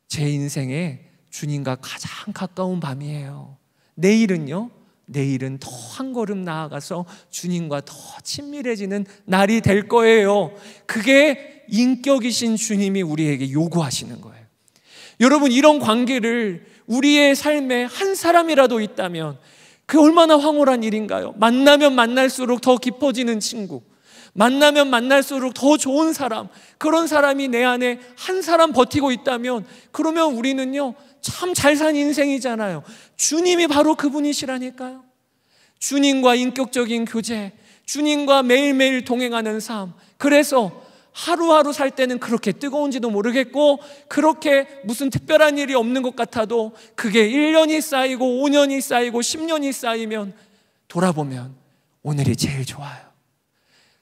제 인생에 주님과 가장 가까운 밤이에요. 내일은요? 내일은 더 한 걸음 나아가서 주님과 더 친밀해지는 날이 될 거예요. 그게 인격이신 주님이 우리에게 요구하시는 거예요. 여러분, 이런 관계를 우리의 삶에 한 사람이라도 있다면 그게 얼마나 황홀한 일인가요? 만나면 만날수록 더 깊어지는 친구, 만나면 만날수록 더 좋은 사람, 그런 사람이 내 안에 한 사람 버티고 있다면 그러면 우리는요, 참 잘 산 인생이잖아요. 주님이 바로 그분이시라니까요. 주님과 인격적인 교제, 주님과 매일매일 동행하는 삶. 그래서 하루하루 살 때는 그렇게 뜨거운지도 모르겠고 그렇게 무슨 특별한 일이 없는 것 같아도 그게 1년이 쌓이고 5년이 쌓이고 10년이 쌓이면 돌아보면 오늘이 제일 좋아요.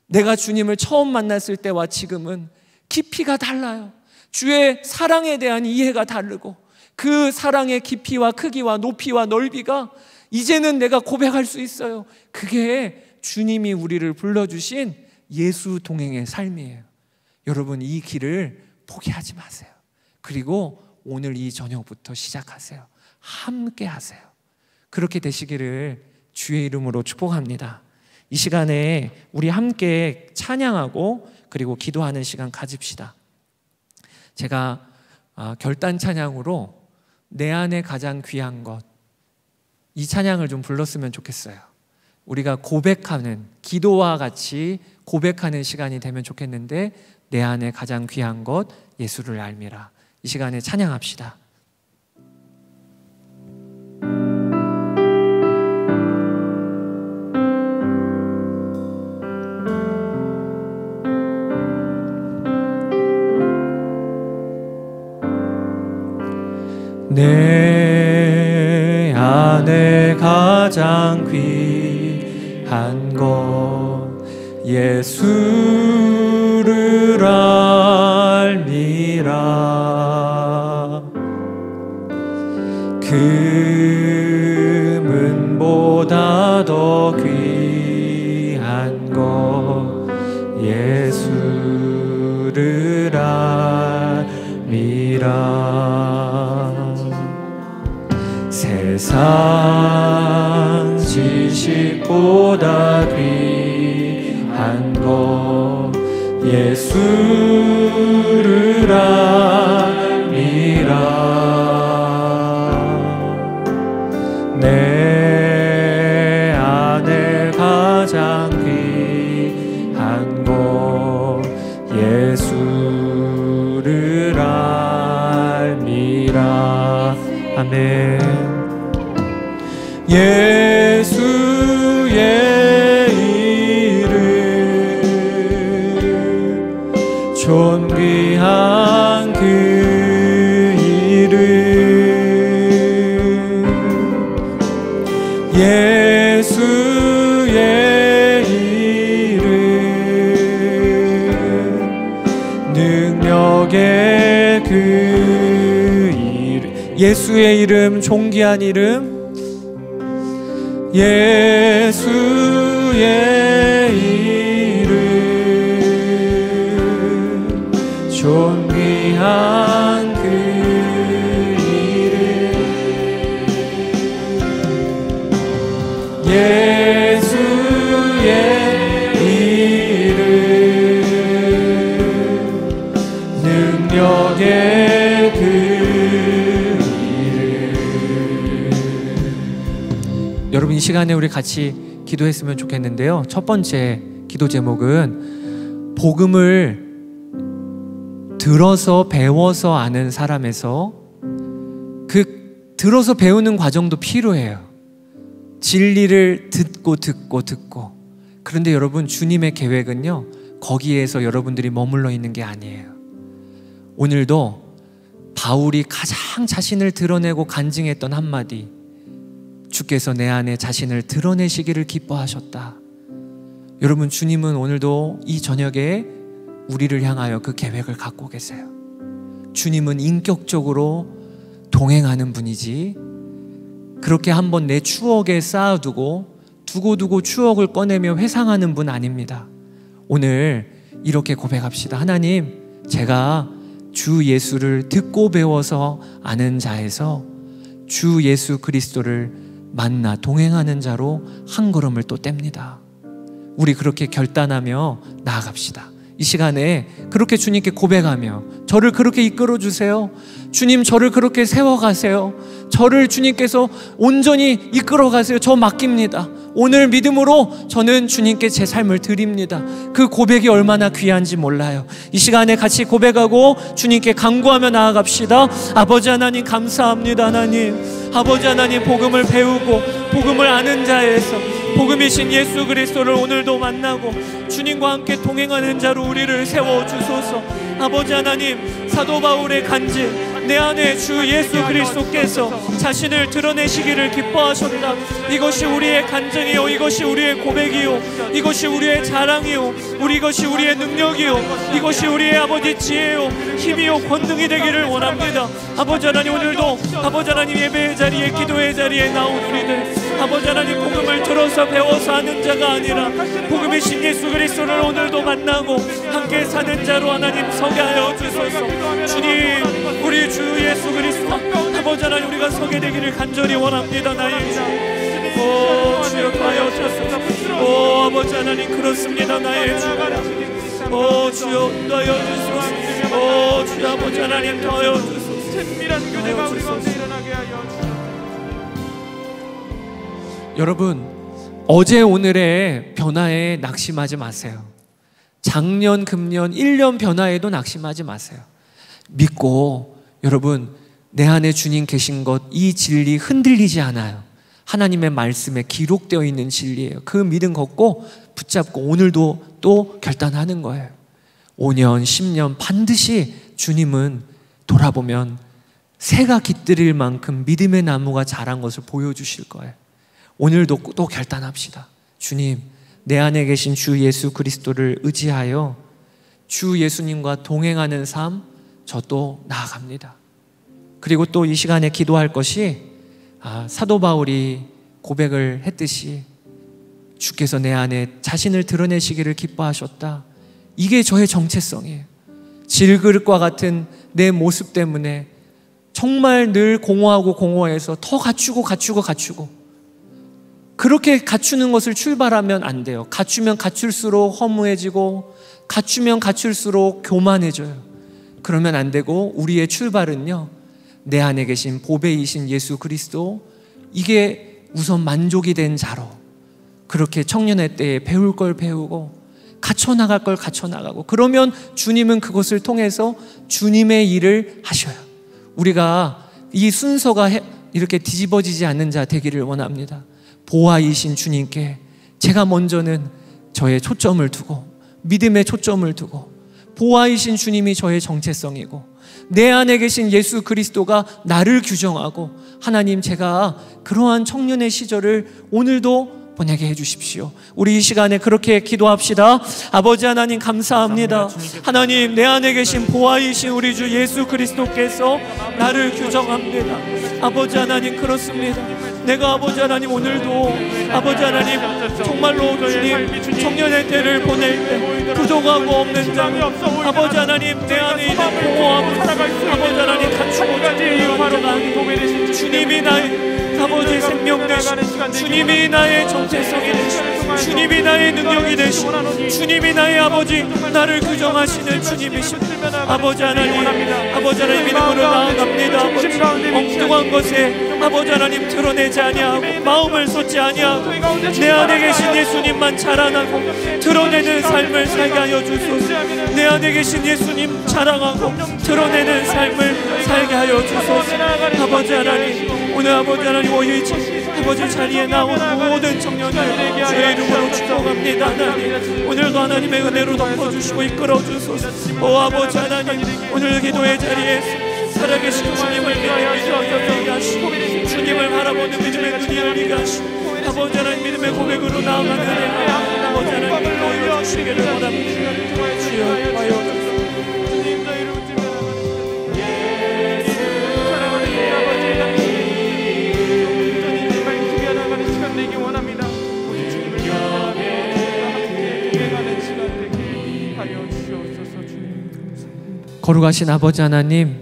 내가 주님을 처음 만났을 때와 지금은 깊이가 달라요. 주의 사랑에 대한 이해가 다르고 그 사랑의 깊이와 크기와 높이와 넓이가 이제는 내가 고백할 수 있어요. 그게 주님이 우리를 불러주신 예수 동행의 삶이에요. 여러분, 이 길을 포기하지 마세요. 그리고 오늘 이 저녁부터 시작하세요. 함께 하세요. 그렇게 되시기를 주의 이름으로 축복합니다. 이 시간에 우리 함께 찬양하고 그리고 기도하는 시간 가집시다. 제가 결단 찬양으로 내 안에 가장 귀한 것, 이 찬양을 좀 불렀으면 좋겠어요. 우리가 고백하는, 기도와 같이 고백하는 시간이 되면 좋겠는데 내 안에 가장 귀한 것 예수를 알미라. 이 시간에 찬양합시다. 내 안에 가장 귀한 것 예수를 알미라. 금은보다 더 귀한 것 예수를 알미라. 세상 지식보다 귀한 것 예수를 알미라. 내 안에 가장 귀한 것 예수를 알미라. 아멘. 예수의 이름 존귀한 그 이름 예수의 이름 능력의 그 이름 예수의 이름 존귀한 이름 예수의 이름 존귀한 그 이름 예수의 이름 능력의 그 여러분 이 시간에 우리 같이 기도했으면 좋겠는데요. 첫 번째 기도 제목은 복음을 들어서 배워서 아는 사람에서 그 들어서 배우는 과정도 필요해요. 진리를 듣고 그런데 여러분 주님의 계획은요 거기에서 여러분들이 머물러 있는 게 아니에요. 오늘도 바울이 가장 자신을 드러내고 간증했던 한마디 주께서 내 안에 자신을 드러내시기를 기뻐하셨다. 여러분 주님은 오늘도 이 저녁에 우리를 향하여 그 계획을 갖고 계세요. 주님은 인격적으로 동행하는 분이지 그렇게 한번 내 추억에 쌓아두고 두고두고 추억을 꺼내며 회상하는 분 아닙니다. 오늘 이렇게 고백합시다. 하나님, 제가 주 예수를 듣고 배워서 아는 자에서 주 예수 그리스도를 만나 동행하는 자로 한 걸음을 또 뗍니다. 우리 그렇게 결단하며 나아갑시다. 이 시간에 그렇게 주님께 고백하며 저를 그렇게 이끌어 주세요. 주님 저를 그렇게 세워가세요. 저를 주님께서 온전히 이끌어 가세요. 저 맡깁니다. 오늘 믿음으로 저는 주님께 제 삶을 드립니다. 그 고백이 얼마나 귀한지 몰라요. 이 시간에 같이 고백하고 주님께 간구하며 나아갑시다. 아버지 하나님 감사합니다. 하나님 아버지 하나님 복음을 배우고 복음을 아는 자에서 복음이신 예수 그리스도를 오늘도 만나고 주님과 함께 동행하는 자로 우리를 세워주소서. 아버지 하나님 사도 바울의 간증 내 안에 주 예수 그리스도께서 자신을 드러내시기를 기뻐하셨다. 이것이 우리의 간증이요 이것이 우리의 고백이요 이것이 우리의 자랑이요 이것이 우리의 능력이요 이것이 우리의 아버지 지혜요 힘이요 권능이 되기를 원합니다. 아버지 하나님 오늘도 아버지 하나님 예배의 자리에 기도의 자리에 나온 우리들 아버지 하나님 복음을 들어서 배워서 아는 자가 아니라 복음이신 예수 그리스도를 오늘도 만나고 함께 사는 자로 하나님 서게 하여 주소서. 주님 우리 주 예수 그리스도 아버지 하나님 우리가 서게 되기를 간절히 원합니다. 나의 주 오 주여 하여 주소서. 오 아버지 하나님 그렇습니다. 나의 주 오 주여 하여 주소서. 오 주여 아버지 하나님 하여 주소서. 친밀한 교제가 우리 가운데 일어나게 하여 주소서. 여러분 어제 오늘의 변화에 낙심하지 마세요. 작년 금년 1년 변화에도 낙심하지 마세요. 믿고 여러분 내 안에 주님 계신 것 이 진리 흔들리지 않아요. 하나님의 말씀에 기록되어 있는 진리예요. 그 믿음 걷고 붙잡고 오늘도 또 결단하는 거예요. 5년 10년 반드시 주님은 돌아보면 새가 깃들일 만큼 믿음의 나무가 자란 것을 보여주실 거예요. 오늘도 또 결단합시다. 주님 내 안에 계신 주 예수 그리스도를 의지하여 주 예수님과 동행하는 삶 저 또 나아갑니다. 그리고 또 이 시간에 기도할 것이 사도 바울이 고백을 했듯이 주께서 내 안에 자신을 드러내시기를 기뻐하셨다. 이게 저의 정체성이에요. 질그릇과 같은 내 모습 때문에 정말 늘 공허해서 더 갖추고 그렇게 갖추는 것을 출발하면 안 돼요. 갖추면 갖출수록 허무해지고 갖추면 갖출수록 교만해져요. 그러면 안 되고 우리의 출발은요 내 안에 계신 보배이신 예수 그리스도 이게 우선 만족이 된 자로 그렇게 청년의 때에 배울 걸 배우고 갖춰나갈 걸 갖춰나가고 그러면 주님은 그것을 통해서 주님의 일을 하셔요. 우리가 이 순서가 이렇게 뒤집어지지 않는 자 되기를 원합니다. 보아이신 주님께 제가 먼저는 저의 초점을 두고, 믿음의 초점을 두고, 보아이신 주님이 저의 정체성이고 내 안에 계신 예수 그리스도가 나를 규정하고, 하나님, 제가 그러한 청년의 시절을 오늘도 보내게 해주십시오. 우리 이 시간에 그렇게 기도합시다. 아버지 하나님, 감사합니다. 하나님, 내 안에 계신 보아이신 우리 주 예수 그리스도께서 나를 규정합니다. 아버지 하나님, 그렇습니다. 내가 아버지 하나님, 오늘도 아버지 하나님, 정말로 주님 청년의 때를 보낼 때 부족하고 없는 자, 아버지 하나님, 내 안에 있는 공허함을 아버지 하나님 갖추고 주님이 나의 아버지 생명 되시고, 주님이 나의 정체성이 되시고, 주님이 나의 능력이 되시고, 주님이 나의 아버지, 나를 규정하시는 주님이십니다. 아버지 하나님, 아버지 하나님 믿음으로 나아갑니다. 아버지, 엉뚱한 것에 아버지 하나님 드러내지 아니하고, 마음을 쏟지 아니하고, 내 안에 계신 예수님만 자랑하고 드러내는 삶을 살게 하여 주소서. 내 안에 계신 예수님 자랑하고 드러내는 삶을 살게 하여 주소서. 아버지 하나님, 오늘 아버지 하나님 오일지 아버지 자리에 나온 모든 청년들 주의 이름으로 축복합니다. 하나님, 오늘도 하나님의 은혜로 덮어주시고 이끌어 주소서. 오 아버지 하나님, 오늘 기도의 자리에 살아계신 주님을 믿게 하시고, 주님을 바라보는 믿음의 눈이 열리게 하시고, 아버지 하나님 믿음의 고백으로 나아가는 은혜, 아버지 하나님 보여 주시기를 원합니다. 주여 와요 주소서. 거룩하신 아버지 하나님,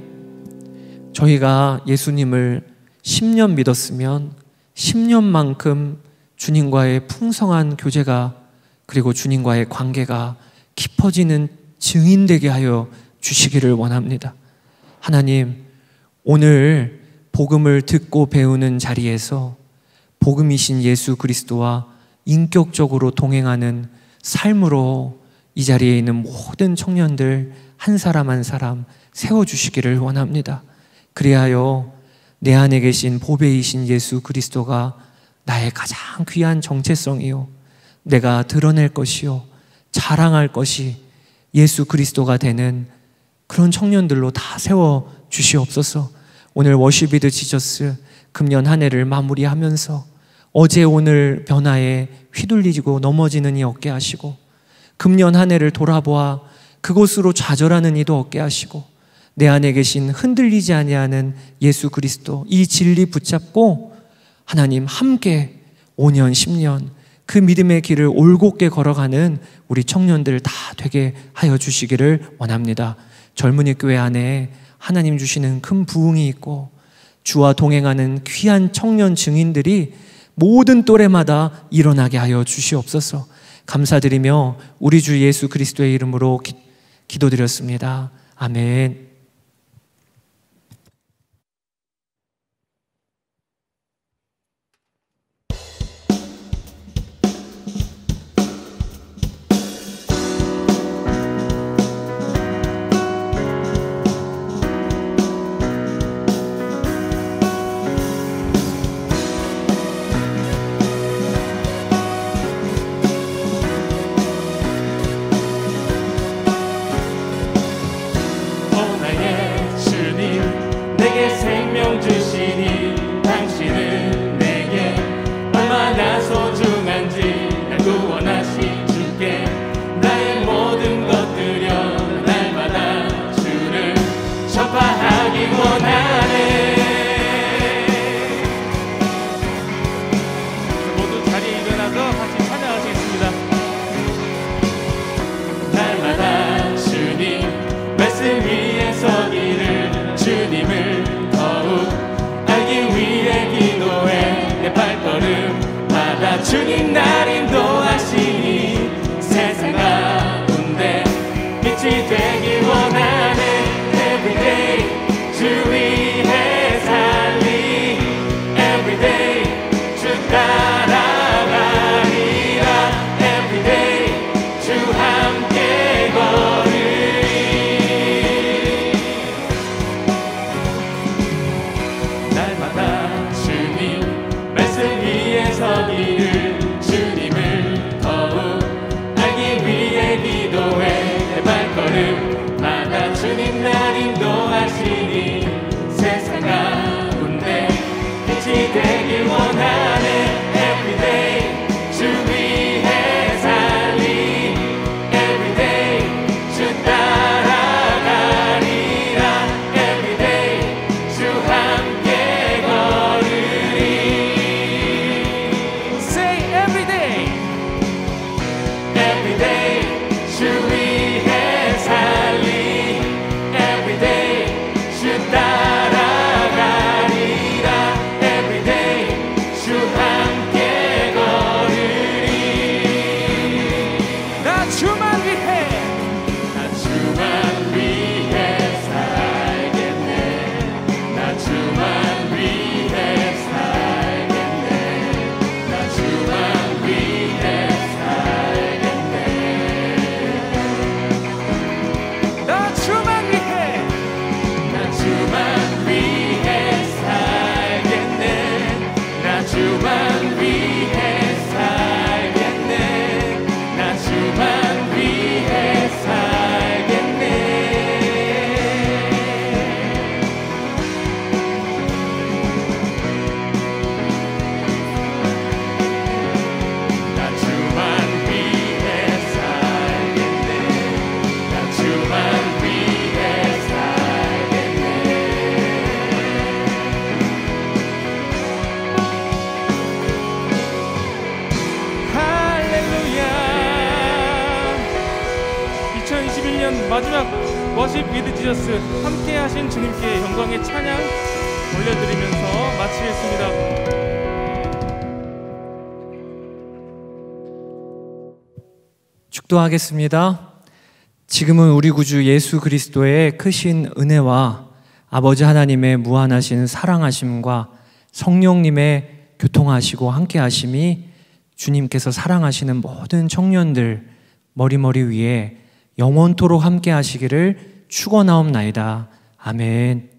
저희가 예수님을 10년 믿었으면 10년만큼 주님과의 풍성한 교제가, 그리고 주님과의 관계가 깊어지는 증인되게 하여 주시기를 원합니다. 하나님, 오늘 복음을 듣고 배우는 자리에서 복음이신 예수 그리스도와 인격적으로 동행하는 삶으로 이 자리에 있는 모든 청년들 한 사람 한 사람 세워주시기를 원합니다. 그리하여 내 안에 계신 보배이신 예수 그리스도가 나의 가장 귀한 정체성이요, 내가 드러낼 것이요, 자랑할 것이 예수 그리스도가 되는 그런 청년들로 다 세워주시옵소서. 오늘 워십 위드 지저스 금년 한 해를 마무리하면서 어제 오늘 변화에 휘둘리고 넘어지는 이 없게 하시고, 금년 한 해를 돌아보아 그곳으로 좌절하는 이도 없게 하시고, 내 안에 계신 흔들리지 아니하는 예수 그리스도, 이 진리 붙잡고 하나님 함께 5년 10년 그 믿음의 길을 올곧게 걸어가는 우리 청년들 다 되게 하여 주시기를 원합니다. 젊은이 교회 안에 하나님 주시는 큰 부흥이 있고 주와 동행하는 귀한 청년 증인들이 모든 또래마다 일어나게 하여 주시옵소서. 감사드리며 우리 주 예수 그리스도의 이름으로 기도드렸습니다. 아멘. 마지막 워십 위드 지저스 함께 하신 주님께 영광의 찬양 올려드리면서 마치겠습니다. 축도하겠습니다. 지금은 우리 구주 예수 그리스도의 크신 은혜와 아버지 하나님의 무한하신 사랑하심과 성령님의 교통하시고 함께하심이 주님께서 사랑하시는 모든 청년들 머리머리 위에 영원토록 함께하시기를 축원하옵나이다. 아멘.